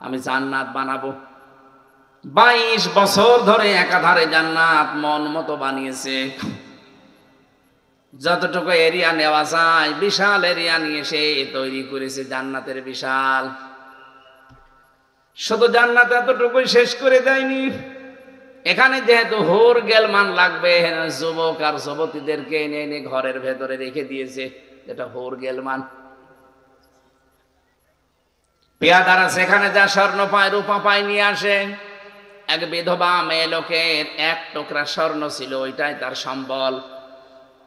আমি জান্নাত বানাবো। 22 বছর ধরে একাধারে জান্নাত মন মতো বানিয়েছে। যতটুকু এরিয়া নেওয়া যায়, বিশাল এরিয়া নিয়ে সে তৈরি করেছে জান্নাতের বিশাল। শুধু জান্নাত এতটুকুই শেষ করে দেয়নি, এখানে যেহেতু হুর গেলমান লাগবে, যুবক আর যুবতীদেরকে এনে এনে ঘরের ভেতরে রেখে দিয়েছে, যেটা হুর গেলমান। পেয়াদারা সেখানে যা স্বর্ণ পায়, রূপা পায়, নিয়ে আসে। এক বিধবা মেয়ে লোকের 1 টুকরা স্বর্ণ ছিল, ওইটাই তার সম্বল।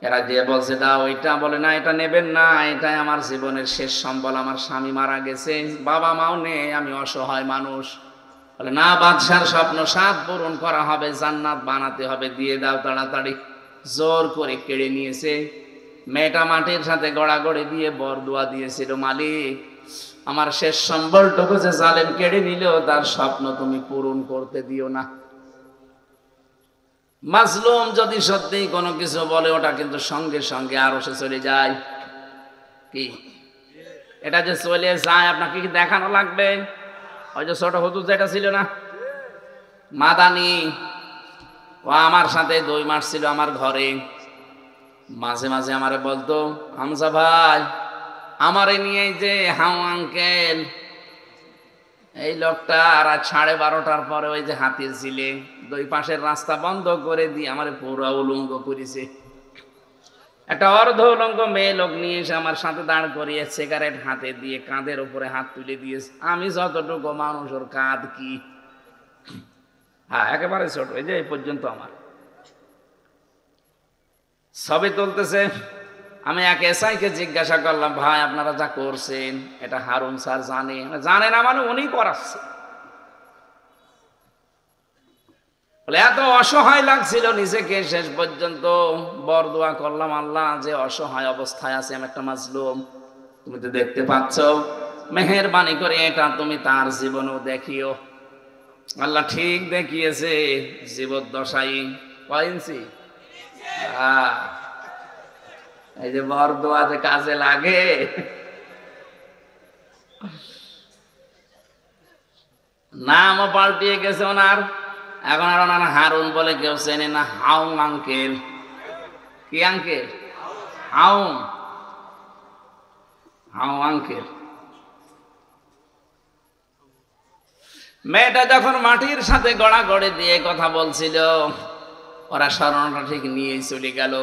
এরা যে বলছে দাও ওইটা, বলে না এটা নেবেন না, এটাই আমার জীবনের শেষ সম্বল, আমার স্বামী মারা গেছে, বাবা মাও নেই, আমি অসহায় মানুষ। বলে না, বাদশার স্বপ্ন সাত পূরণ করা হবে, জান্নাত বানাতে হবে, দিয়ে দাও তাড়াতাড়ি। জোর করে কেড়ে নিয়েছে। মেয়েটা মাটির সাথে গড়াগড়ি দিয়ে বরদোয়া দিয়েছিল, মালিক আমার শেষ সম্বলটুকু যে জালেম কেড়ে নিল তার স্বপ্ন তুমি পূরণ করতে দিও না। মাজলুম যদি সত্যি কোনো কিছু বলে ওটা কিন্তু সঙ্গে সঙ্গে আরো সে চলে যায়। কি এটা যে চলে যায় আপনাকে কি দেখানো লাগবে? ওই যে ছোট হুজুর যেটা ছিল না মাদানি, ও আমার সাথে 2 মাস ছিল আমার ঘরে। মাঝে মাঝে আমারে বলতো, হামজা ভাই আমারে নিয়ে যে হাউ আঙ্কেল এই লোকটা রাত 12:30টার পরে ওই যে হাতির ছিলে 2 পাশের রাস্তা বন্ধ করে দিয়ে আমারে পুরো উলঙ্গ করেছে। একটা অর্ধ উলঙ্গ মেয়ে লোক নিয়ে এসে আমার সাথে দাঁড় করিয়ে সিগারেট হাতে দিয়ে কাঁধের উপরে হাত তুলে দিয়েছে। আমি যতটুকু মানুষ ওর কাঁধ কি, হ্যাঁ একেবারে ছোট, এই যে এই পর্যন্ত আমার ছবি তুলতেছে। আমি এক এসআইকে জিজ্ঞাসা করলাম, ভাই আপনারা যা করছেন এটা হারুন স্যার জানে না? মানে উনি করাচ্ছে। বলে এত অসহায় লাগছিল নিজেকে, শেষ পর্যন্ত বরদোয়া করলাম, আল্লাহ যে অসহায় অবস্থায় আছে আমি একটা মাজলুম, তুমি তো দেখতে পাচ্ছ, মেহেরবানি করে এটা তুমি তার জীবনেও দেখিও। আল্লাহ ঠিক দেখিয়েছে, জীবদ্দশাই কয় ইঞ্চি, এই যে বরদোয়া যে কাজে লাগে। নামও পাল্টিয়ে গেছে ওনার, এখন আর ওনার হারুন বলে কেউ চেনে না, হাউ আঙ্কেল। কি আঙ্কেল? How, how uncle. মেয়েটা যখন মাটির সাথে গড়াগড়ি দিয়ে কথা বলছিল, ওরা স্মরণটা ঠিক নিয়েই চলে গেল।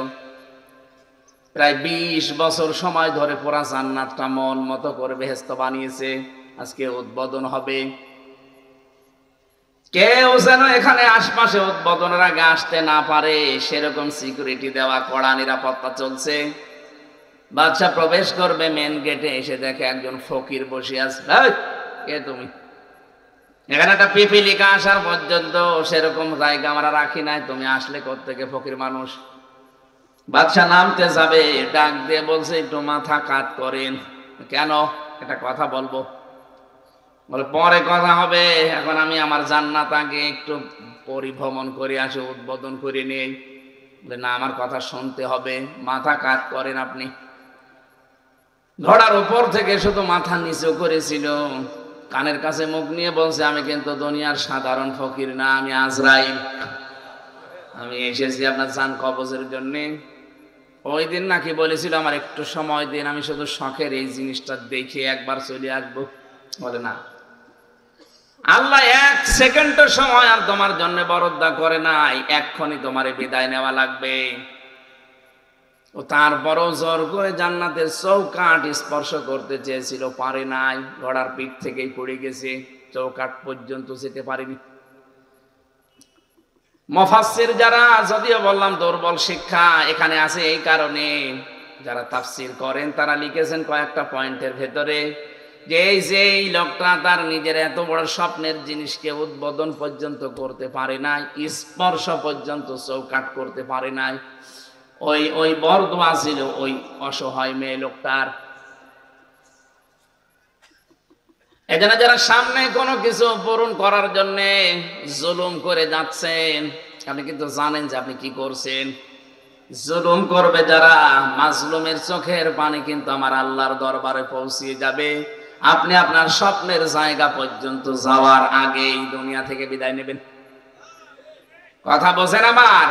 প্রায় 20 বছর সময় ধরে পুরা জান্নাতটা মন মতো করে বেহেশত বানিয়েছে, আজকে উদ্বোধন হবে। কেউ যেন এখানে আশপাশে উদ্বোধনের আগে আসতে না পারে সেরকম সিকিউরিটি দেওয়া, কড়া নিরাপত্তা চলছে। বাদশা প্রবেশ করবে মেন গেটে, এসে দেখে একজন ফকির বসে আছে। কে তুমি? এখানে একটা পিপিলিকা আসার পর্যন্ত সেরকম জায়গা আমরা রাখি নাই, তুমি আসলে কোত্থেকে ফকির মানুষ? বাদশা নামতে যাবে, ডাক দিয়ে বলছে একটু মাথা কাত করেন। কেন? একটা কথা বলবো। বলে পরে কথা হবে, এখন আমি আমার জান্নাত আগে একটু পরিভ্রমণ করে আসি, উদ্বোধন করে নেই। বলে না, আমার কথা শুনতে হবে, মাথা কাত করেন আপনি। ঘোড়ার উপর থেকে শুধু মাথা নিচু করেছিল, কানের কাছে মুখ নিয়ে বলছে, আমি কিন্তু দুনিয়ার সাধারণ ফকির না, আমি আজরাইল, আমি এসেছি আপনার জান কবজের জন্যে। ওই দিন নাকি বলেছিল আমার একটু সময় দিন, আমি শুধু শখের এই জিনিসটা দেখে একবার চলে আসবো। বলে না, আল্লাহ 1 সেকেন্ডের সময় আর তোমার জন্য বরাদ্দ করে নাই, এক্ষুনি তোমার বিদায় নেওয়া লাগবে। ও তারপরও জোর করে জান্নাতের চৌকাঠ স্পর্শ করতে চেয়েছিল, পারে নাই, ঘোড়ার পিঠ থেকেই পড়ে গেছে, চৌকাঠ পর্যন্ত যেতে পারেনি। মুফাসসির যারা, যদিও বললাম দুর্বল শিক্ষা এখানে আছে এই কারণে, যারা তাফসীর করেন তারা লিখেছেন কয়েকটা পয়েন্টের ভেতরে যে এই লোকটা তার নিজের এত বড় স্বপ্নের জিনিসকে উদ্বোধন পর্যন্ত করতে পারে নাই, স্পর্শ পর্যন্ত চৌকাঠ করতে পারে নাই। ওই বরদোয়া ছিল ওই অসহায় মেয়ে লোকটার। এজন্য যারা সামনে কোনো কিছু পূরণ করার জন্য জুলুম করে যাচ্ছেন, আপনি কিন্তু জানেন যে আপনি কি করছেন। জুলুম করবে যারা, মাজলুমের চোখের পানি কিন্তু আমার আল্লাহর দরবারে পৌঁছিয়ে যাবে। আপনি আপনার স্বপ্নের জায়গা পর্যন্ত যাওয়ার আগেই দুনিয়া থেকে বিদায় নেবেন। কথা বোঝেন আমার?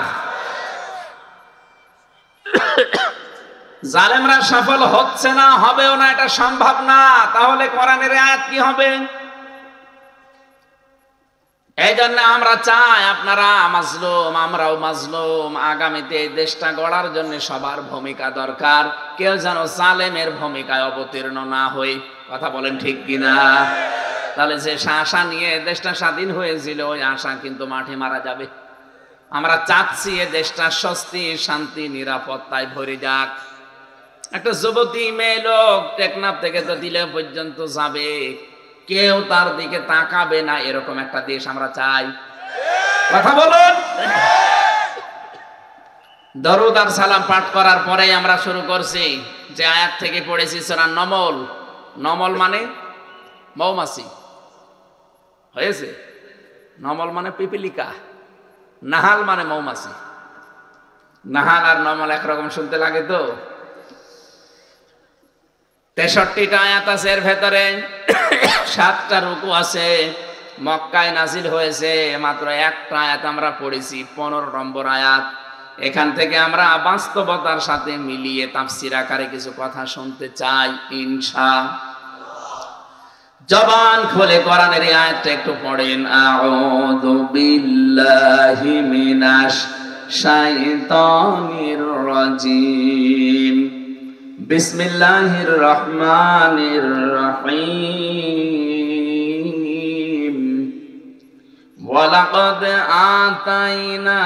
জালেমরা সফল হচ্ছে না, হবেও না, এটা সম্ভব না। তাহলে কোরআনের আয়াত কি হবে? এই জন্য আমরা চাই আপনারা মাজলুম, আমরাও মাজলুম। আগামীতে এই দেশটা গড়ার জন্য সবার ভূমিকা দরকার, কেউ যেন জালেমের ভূমিকায় অবতীর্ণ না হয়। কথা বলেন ঠিক কিনা? তাহলে যে আশা নিয়ে দেশটা স্বাধীন হয়েছিল ওই আশা কিন্তু মাঠে মারা যাবে। আমরা চাচ্ছি এ দেশটা স্বস্তি, শান্তি, নিরাপত্তায় ভরে যাক। একটা যুবতী মেয়ে লোক টেকনাফ থেকে তো দিলে পর্যন্ত যাবে, কেউ তার দিকে তাকাবে না, এরকম একটা দেশ আমরা চাই। কথা বলুন। দরুদ আর সালাম পাঠ করার পরেই আমরা শুরু করছি যে আয়াত থেকে পড়েছি সূরা নমল। নমল মানে মৌমাছি, হয়েছে? নমল মানে পিপিলিকা, নাহাল মানে মৌমাছি। নাহাল আর নমল একরকম শুনতে লাগে তো। 63টা আয়াত আছে এর ভেতরে, 7টা রুকু আছে। মক্কায় নাজিল হয়েছে, মাত্র একটা আয়াত আমরা পড়েছি, 15 নম্বর আয়াত। এখান থেকে আমরা বাস্তবতার সাথে মিলিয়ে তাফসীর আকারে কিছু কথা শুনতে চাই ইনশাআল্লাহ। জবান খুলে কোরআনের এই আয়াতটা একটু পড়েন। আউযু বিল্লাহি মিনাশ শাইতানির রাজিম। বিসমিল্লাহির রহমানির রহিম। ওয়ালাকাদ আতাইনা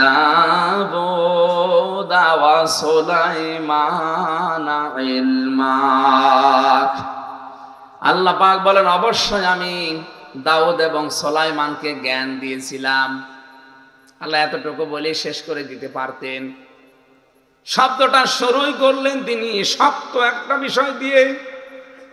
দাউদা ওয়া সুলাইমানা ইলমা। আল্লাহ পাক বলেন, অবশ্যই আমি দাউদ এবং সুলাইমানকে জ্ঞান দিয়েছিলাম। আল্লাহ এতটুকু বলে শেষ করে দিতে পারতেন। শব্দটা শুরুই করলেন তিনি শক্ত একটা বিষয় দিয়ে।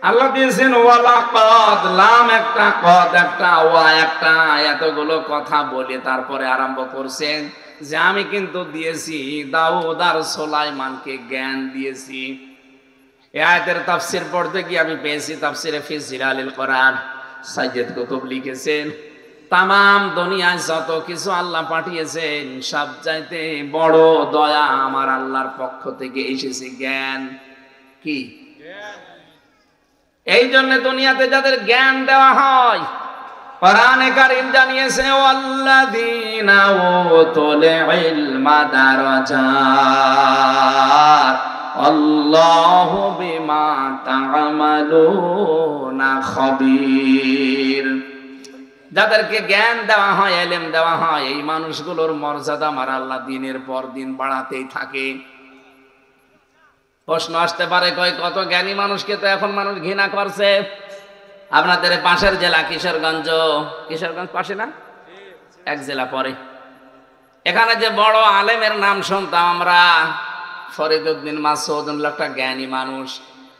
আল্লাহ দিয়েছেন ওয়ালাকাদ, লাম একটা, কদ একটা, ওয়া একটা, এতগুলো কথা বলে তারপরে আরম্ভ করছেন যে আমি কিন্তু দিয়েছি, দাউদ আর সুলাইমানকে জ্ঞান দিয়েছি। এই আয়াতের তাফসীর পড়তে গিয়ে আমি পেয়েছি তাফসীরে ফি জিলালিল কোরআন, সাইয়্যিদ কুতুব লিখেছেন তামাম দুনিয়ায় যত কিছু আল্লাহ পাঠিয়েছেন সব চাইতে বড় দয়া আমার আল্লাহর পক্ষ থেকে এসেছে জ্ঞান। কি? এই জন্য দুনিয়াতে যাদের জ্ঞান দেওয়া হয়, কোরআনে কারীম জানিয়েছে ওয়াল্লাযীনা উতুল ইলমা দারাজাত আল্লাহু বিমা তা'মালুনা খাবীর। যাদেরকে জ্ঞান দেওয়া হয়, ইলম দেওয়া হয়, এই মানুষগুলোর মর্যাদা আমার আল্লাহ দিনের পর দিন বাড়াতেই থাকে। প্রশ্ন আসতে পারে, কত জ্ঞানী মানুষকে তো এখন মানুষ ঘৃণা করছে। আপনাদের পাশের জেলা কিশোরগঞ্জ, কিশোরগঞ্জ পাশে না, এক জেলা পরে, এখানে যে বড় আলেমের নাম শুনতাম আমরা, ফরিদউদ্দিন মাসউদ, একটা জ্ঞানী মানুষ,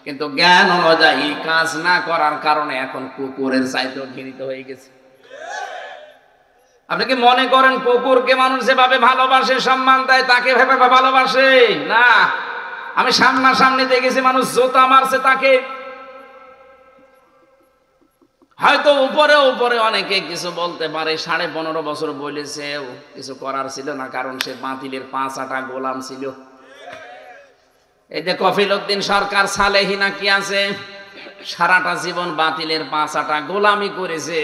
কিন্তু জ্ঞান অনুযায়ী কাজ না করার কারণে এখন কুকুরের চাইতেও ঘৃণিত হয়ে গেছে। আপনি কি মনে করেন কুকুরকে মানুষ যেভাবে ভালোবাসে, সম্মান দেয়, তাকে ভেবে ভালোবাসে? না, আমি সামনাসামনি দেখেছি মানুষ জোতা মারছে তাকে। হয়তো উপরে উপরে অনেকে কিছু বলতে পারে, 15.5 বছর বলেছে, কিছু করার ছিল না, কারণ সে বাতিলের 5 আটা গোলাম ছিল। এই যে কফিলউদ্দিন সরকার সালেহিনা কি আছে, সারাটা জীবন বাতিলের 5 আটা গোলামি করেছে।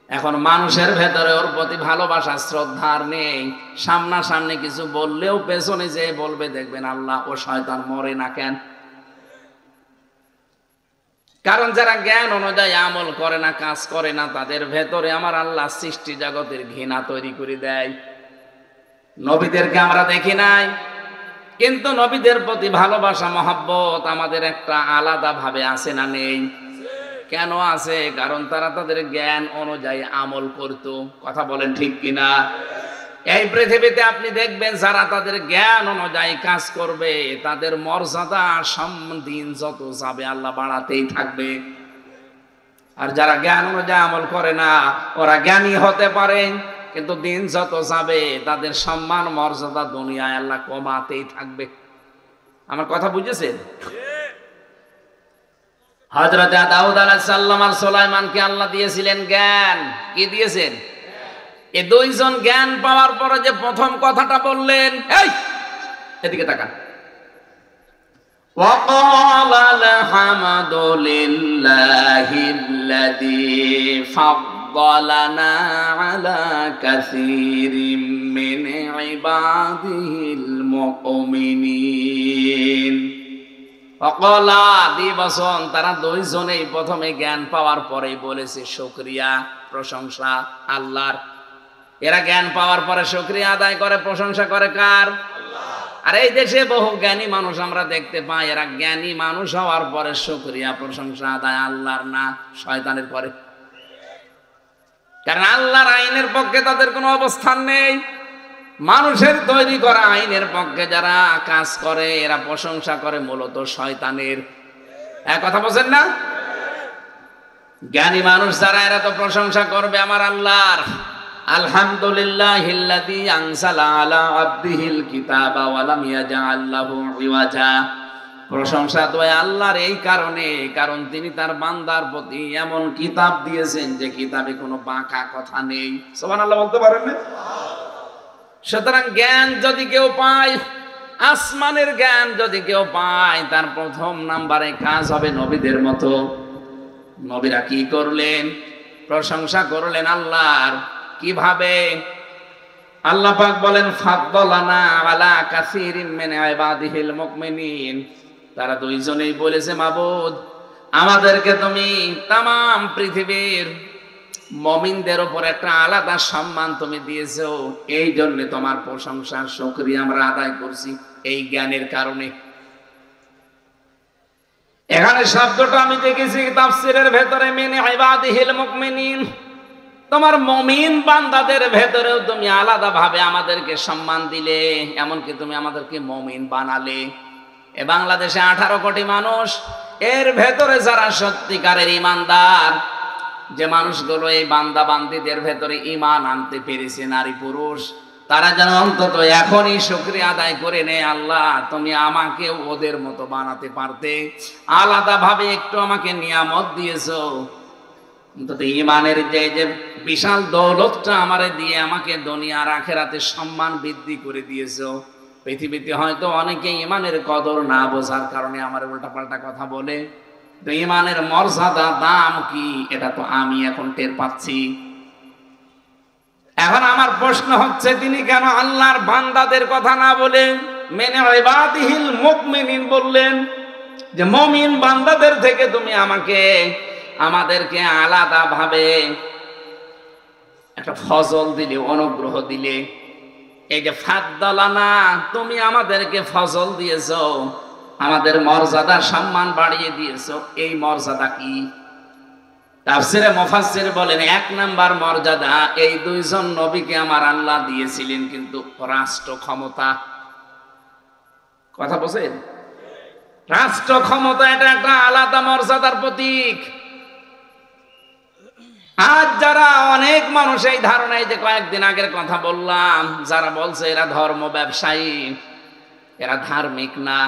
এখন মানুষের ভেতরে ওর প্রতি ভালোবাসা, শ্রদ্ধার নেই। সামনাসামনি কিছু বললেও পেছনে যে বলবে, দেখবেন আল্লাহ ও শয়তান মরে না কেন? কারণ যারা জ্ঞান অনুযায়ী আমল করে না, কাজ করে না, তাদের ভেতরে আমার আল্লাহ সৃষ্টি জগতের ঘৃণা তৈরি করে দেয়। নবীদেরকে আমরা দেখি নাই, কিন্তু নবীদের প্রতি ভালোবাসা, মহব্বত আমাদের একটা আলাদা ভাবে আছে না নেই? কেন আছে? কারণ তারা তাদের জ্ঞান অনুযায়ী আমল করত। কথা বলেন ঠিক কিনা? এই পৃথিবীতে আপনি দেখবেন যারা তাদের জ্ঞান অনুযায়ী কাজ করবে, তাদের মর্যাদা দিন যত যাবে আল্লাহ বাড়াতেই থাকবে। আর যারা জ্ঞান অনুযায়ী আমল করে না, ওরা জ্ঞানী হতে পারে, কিন্তু দিন যত যাবে তাদের সম্মান মর্যাদা দুনিয়ায় আল্লাহ কমাতেই থাকবে। আমার কথা বুঝেছেন? হযরত দাউদ আলাইহিস সালাম আর সুলাইমানকে আল্লাহ দিয়েছিলেন জ্ঞান। কি দিয়েছেন? এই দুইজন জ্ঞান পাওয়ার পরে যে প্রথম কথাটা বললেন, এই এদিকে তাকান, ওয়াকালা আলহামদুলিল্লাহিল্লাযী ফাদ্দালানা আলা কাসীরিম মিন ইবাদিহিল মুমিনিন। অকলা দিবসন, তারা দুইজনেই প্রথমে জ্ঞান পাওয়ার পরেই বলেছে শুকরিয়া, প্রশংসা আল্লাহর। এরা জ্ঞান পাওয়ার পরে শুকরিয়া আদায় করে, প্রশংসা করে কার? আর এই দেশে বহু জ্ঞানী মানুষ আমরা দেখতে পাই, এরা জ্ঞানী মানুষ হওয়ার পরে শুকরিয়া প্রশংসা আদায় আল্লাহর না, শয়তানের করে। কারণ আল্লাহর আইনের পক্ষে তাদের কোনো অবস্থান নেই। মানুষের তৈরি করা আইনের পক্ষে যারা কাজ করে এরা প্রশংসা করে মূলত শয়তানের। এক কথা বলছেন না? জ্ঞানী মানুষ যারা এরা তো প্রশংসা করবে আমার আল্লাহর। আলহামদুলিল্লাহিল্লাযী আনজালা আলা আবদিহিল কিতাবা ওয়া লাম ইয়াজআল লাহু ইওয়াজা। প্রশংসা তো আল্লাহর এই কারণে, কারণ তিনি তার বান্দার প্রতি এমন কিতাব দিয়েছেন যে কিতাবে কোনো বাঁকা কথা নেই। সুবহানাল্লাহ বলতে পারেন না? সুতরাং জ্ঞান যদি কেউ পায়, আসমানের জ্ঞান যদি কেউ পায়, তার প্রথম নাম্বারে কাজ হবে নবীদের মতো। নবীরা কি করলেন? প্রশংসা করলেন আল্লাহর। কিভাবে? আল্লাহ পাক বলেন ফাদ্দালানা আলা কাসীরিন মিন ইবাদিহিল মুমিনিন। তারা দুইজনেই বলেছে মাবুদ আমাদেরকে তুমি তামাম পৃথিবীর মুমিনদের উপর একটা আলাদা সম্মান তুমি দিয়েছো, এই জন্য তোমার প্রশংসা শুকরিয়া আমরা আদায় করছি এই জ্ঞানের কারণে। এখানে শব্দটা আমি দেখেছি তাফসীরের ভেতরে মিন ইবাদিহিল মুমিনিন, তোমার মুমিন বান্দাদের ভেতরেও তুমি আলাদা ভাবে আমাদেরকে সম্মান দিলে, এমনকি তুমি আমাদেরকে মুমিন বানালে। এ বাংলাদেশে 18 কোটি মানুষ, এর ভেতরে যারা সত্যিকারের ঈমানদার, যে মানুষগুলো এই বান্দা বান্দীদের ভেতরে ঈমান আনতে পেরেছে, নারী পুরুষ, তারা যেন অন্তত এখনই শুকরিয়া আদায় করে নেয়, আল্লাহ তুমি আমাকে ওদের মতো বানাতে পারতে, আলাদা ভাবে একটু আমাকে নিয়ামত দিয়েছো, অন্তত ঈমানের যে বিশাল দৌলতটা আমারে দিয়ে আমাকে দুনিয়ার আখিরাতে সম্মান বৃদ্ধি করে দিয়েছো। পৃথিবীতে হয়তো অনেকে ঈমানের কদর না বোঝার কারণে আমার উল্টাপাল্টা কথা বলে, তো ঈমানের মর্যাদা দাম কি এটা তো আমি এখন টের পাচ্ছি। এখন আমার প্রশ্ন হচ্ছে, তিনি কেন আল্লাহর বান্দাদের কথা না বলে মিন ইবাদিহিল মুমিনিন বললেন? যে মুমিন বান্দাদের থেকে তুমি আমাদেরকে আলাদা ভাবে একটা ফজল দিলে, অনুগ্রহ দিলে। এই যে ফাদ্দালানা, তুমি আমাদেরকে ফজল দিয়েছো, আমাদের মর্যাদা সম্মান বাড়িয়ে দিয়েছো, এই মর্যাদা কি? তাফসীরে মুফাসসির বলেন 1 নাম্বার মর্যাদা এই দুইজন নবীকে আমার আল্লাহ দিয়েছিলেন কিন্তু রাষ্ট্র ক্ষমতা। কথা বলেন? রাষ্ট্র ক্ষমতা এটা একটা আলাদা মর্যাদার প্রতীক। আজ যারা অনেক মানুষ এই ধারণায়, যে কয়েকদিন আগের কথা বললাম, যারা বলছে এরা ধর্ম ব্যবসায়ী, এরা ধার্মিক না,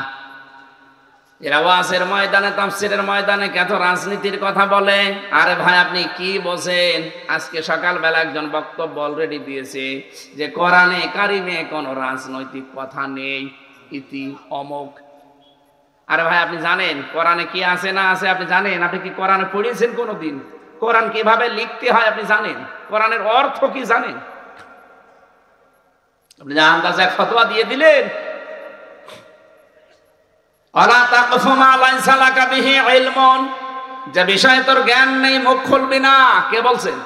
এরা ওয়াজের ময়দানে তাফসীরের ময়দানে কত রাজনীতির কথা বলে। আরে ভাই আপনি কি বোঝেন? আজকে সকালবেলা একজন বক্তব্য অলরেডি দিয়েছে যে কোরআনে কারিমে কোনো রাজনৈতিক কথা নেই, ইতি অমুক। আরে ভাই আপনি জানেন কোরআনে কি আছে না আছে? আপনি জানেন? আপনি কি কোরআনে পড়েছেন কোনোদিন? কোরআন কিভাবে লিখতে হয় আপনি জানেন? কোরআনের অর্থ কি জানেন? আপনি যা আন্দাজে ফতোয়া দিয়ে দিলেন। আলা তাকফু মা লাইসা লাকা বিহি ইলমুন, যে বিষয়ে তোর জ্ঞান নেই মুখ খুলবি না। কে বলছেন?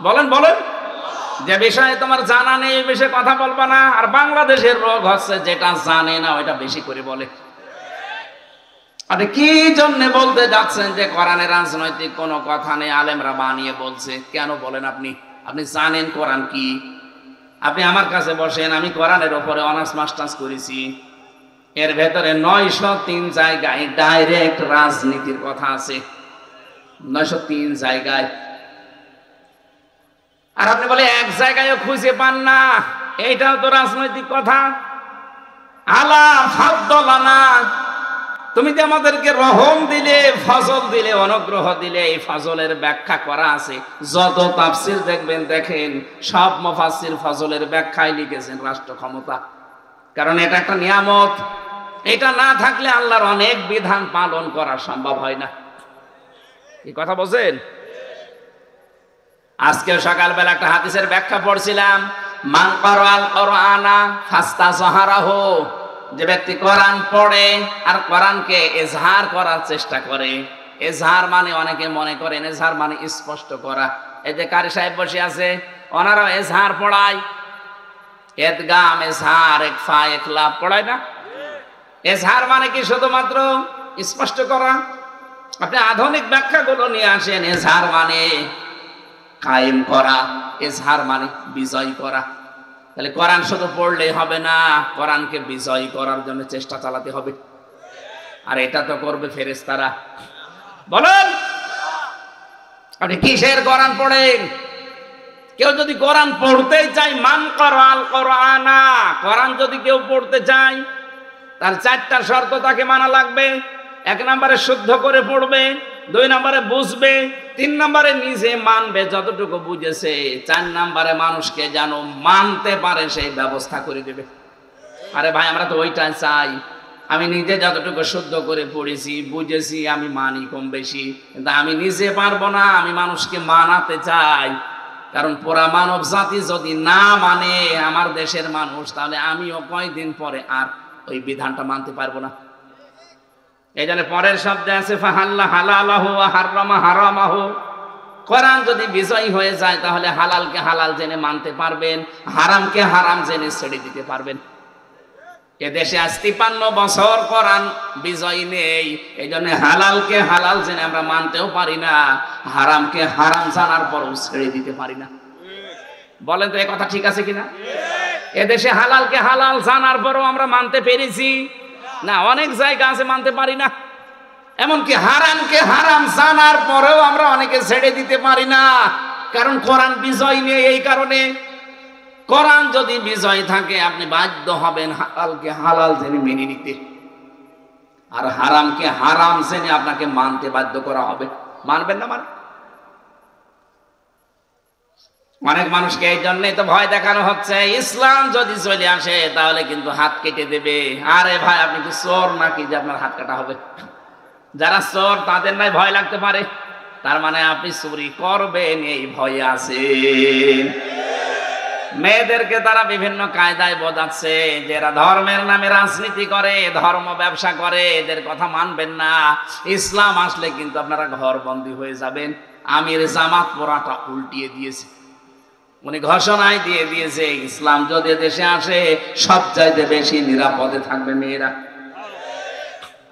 বলেন বলেন। যে বিষয়ে তোমার জানা নেই এই বিষয়ে কথা বলবা না। আর বাংলাদেশের রোগ হচ্ছে যেটা জানে না ওইটা বেশি করে বলে। আপনি কি জন্য বলতে যাচ্ছেন যে কোরআনে রাজনৈতিক কোনো কথা নেই, আলেমরা বানিয়ে বলছে? কেন বলেন? আপনি জানেন কোরআন কি? আপনি আমার কাছে বসেন, আমি কোরআনের উপরে অনার্স মাস্টার্স করেছি। এর ভেতরে 903 জায়গায় ডাইরেক্ট রাজনীতির কথা আছে, 903 জায়গায়। আর আপনি বলে এক জায়গায়ও খুঁজে পান না, এইটাও তো রাজনৈতিক কথা। আলা ফাদ্দালানা, তুমি যে আমাদেরকে রহম দিলে, ফজল দিলে, অনুগ্রহ দিলে, এই ফজলের ব্যাখ্যা করা আছে। যত তাফসীর দেখবেন, দেখেন সব মুফাসসির ফজলের ব্যাখ্যায় লিখেছেন রাষ্ট্র ক্ষমতা। কারণ এটা একটা নিয়ামত, এটা না থাকলে আল্লাহর অনেক বিধান পালন করা সম্ভব হয় না। এই কথা বলছেন? আজকে সকালবেলা একটা হাদিসের ব্যাখ্যা পড়ছিলাম, মান কারাল কুরআনা ফাস্তাযহারাহু, যে ব্যক্তি কোরআন পড়ে আর কোরআনকে ইজহার করার চেষ্টা করে। ইজহার মানে অনেকে মনে করেন ইজহার মানে স্পষ্ট করা। এই যে কারি সাহেব বসে আছে, ওনারা ইজহার পড়ায়, ইদগাম ইজহার ইখফা ইখলাব পড়ায় না? ইজহার মানে কি শুধুমাত্র স্পষ্ট করা? আপনি আধুনিক ব্যাখ্যাগুলো নিয়ে আসেন। ইজহার মানে কায়েম করা, ইজহার মানে বিজয় করা। তাহলে কোরআন শুধু পড়লেই হবে না, কোরআনকে বিজয় করার জন্য চেষ্টা চালাতে হবে। আর এটা তো করবে ফেরেশতারা। বলেন আপনি কিসের কোরআন পড়েন? কেউ যদি কোরআন পড়তেই চায়, মান করাল কোরআনা, কোরআন যদি কেউ পড়তে চায় তার চারটা শর্ত তাকে মানা লাগবে। 1 নম্বরে শুদ্ধ করে পড়বে, 2 নম্বরে বুঝবে, 3 নম্বরে নিজে মানবে যতটুকু বুঝেছে, 4 নম্বরে মানুষকে যেন মানতে পারে সেই ব্যবস্থা করে দেবে। আরে ভাই আমরা তো ওইটাই চাই। আমি নিজে যতটুকু শুদ্ধ করে পড়েছি বুঝেছি আমি মানি কম বেশি, কিন্তু আমি নিজে পারবো না, আমি মানুষকে মানাতে চাই। কারণ পুরা মানব জাতি যদি না মানে আমার দেশের মানুষ, তাহলে আমিও কয়দিন পরে আর ওই বিধানটা মানতে পারবো না। এই জন্য পরের শব্দে আছে ফাহাল্লা হালালাহু ওয়া হারামা হারামাহু। কোরআন যদি বিজয়ী হয়ে যায় তাহলে হালালকে হালাল জেনে মানতে পারবেন, হারামকে হারাম জেনে ছেড়ে দিতে পারবেন। এদেশে আজ 53 বছর কোরআন বিজয়ী নেই, এই জন্য হালালকে হালাল জেনে আমরা মানতেও পারি না, হারামকে হারাম জানার পরও ছেড়ে দিতে পারি না। বলেন তো এই কথা ঠিক আছে কিনা? এদেশে হালালকে হালাল জানার পরও আমরা মানতে পেরেছি না? অনেক জায়গা আছে মানতে পারি না। এমনকি হারামকে হারাম জানার পরেও আমরা অনেকে ছেড়ে দিতে পারি না, কারণ কোরআন বিজয় নেই। এই কারণে কোরআন যদি বিজয় থাকে আপনি বাধ্য হবেন হালালকে হালাল জেনে মেনে নিতে, আর হারামকে হারাম জেনে আপনাকে মানতে বাধ্য করা হবে। মানবেন না? মানে অনেক মানুষকে এই জন্যই তো ভয় দেখানো হচ্ছে, ইসলাম যদি চলে আসে তাহলে কিন্তু হাত কেটে দেবে। আরে ভাই আপনি কি চোর নাকি যে আপনার হাত কাটা হবে? যারা চোর তাদের নাই ভয় লাগতে পারে, তার মানে আপনি চুরি করবেন এই ভয় আছেন। মেয়েদেরকে তারা বিভিন্ন কায়দায় বোঝাচ্ছে, যারা ধর্মের নামে রাজনীতি করে, ধর্ম ব্যবসা করে, এদের কথা মানবেন না। ইসলাম আসলে কিন্তু আপনারা ঘরবন্দি হয়ে যাবেন। আমির জামাত পড়াটা উল্টিয়ে দিয়েছে, উনি ঘোষণায় দিয়ে দিয়েছে ইসলাম যদি দেশে আসে সবচাইতে বেশি নিরাপদে থাকবে মেয়েরা।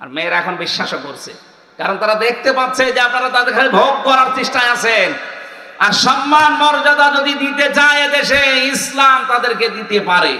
আর মেয়েরা এখন বিশ্বাসও করছে, কারণ তারা দেখতে পাচ্ছে যে আপনারা তাদের খালি ভোগ করার চেষ্টায় আছেন। আর সম্মান মর্যাদা যদি দিতে চায় দেশে, ইসলাম তাদেরকে দিতে পারে।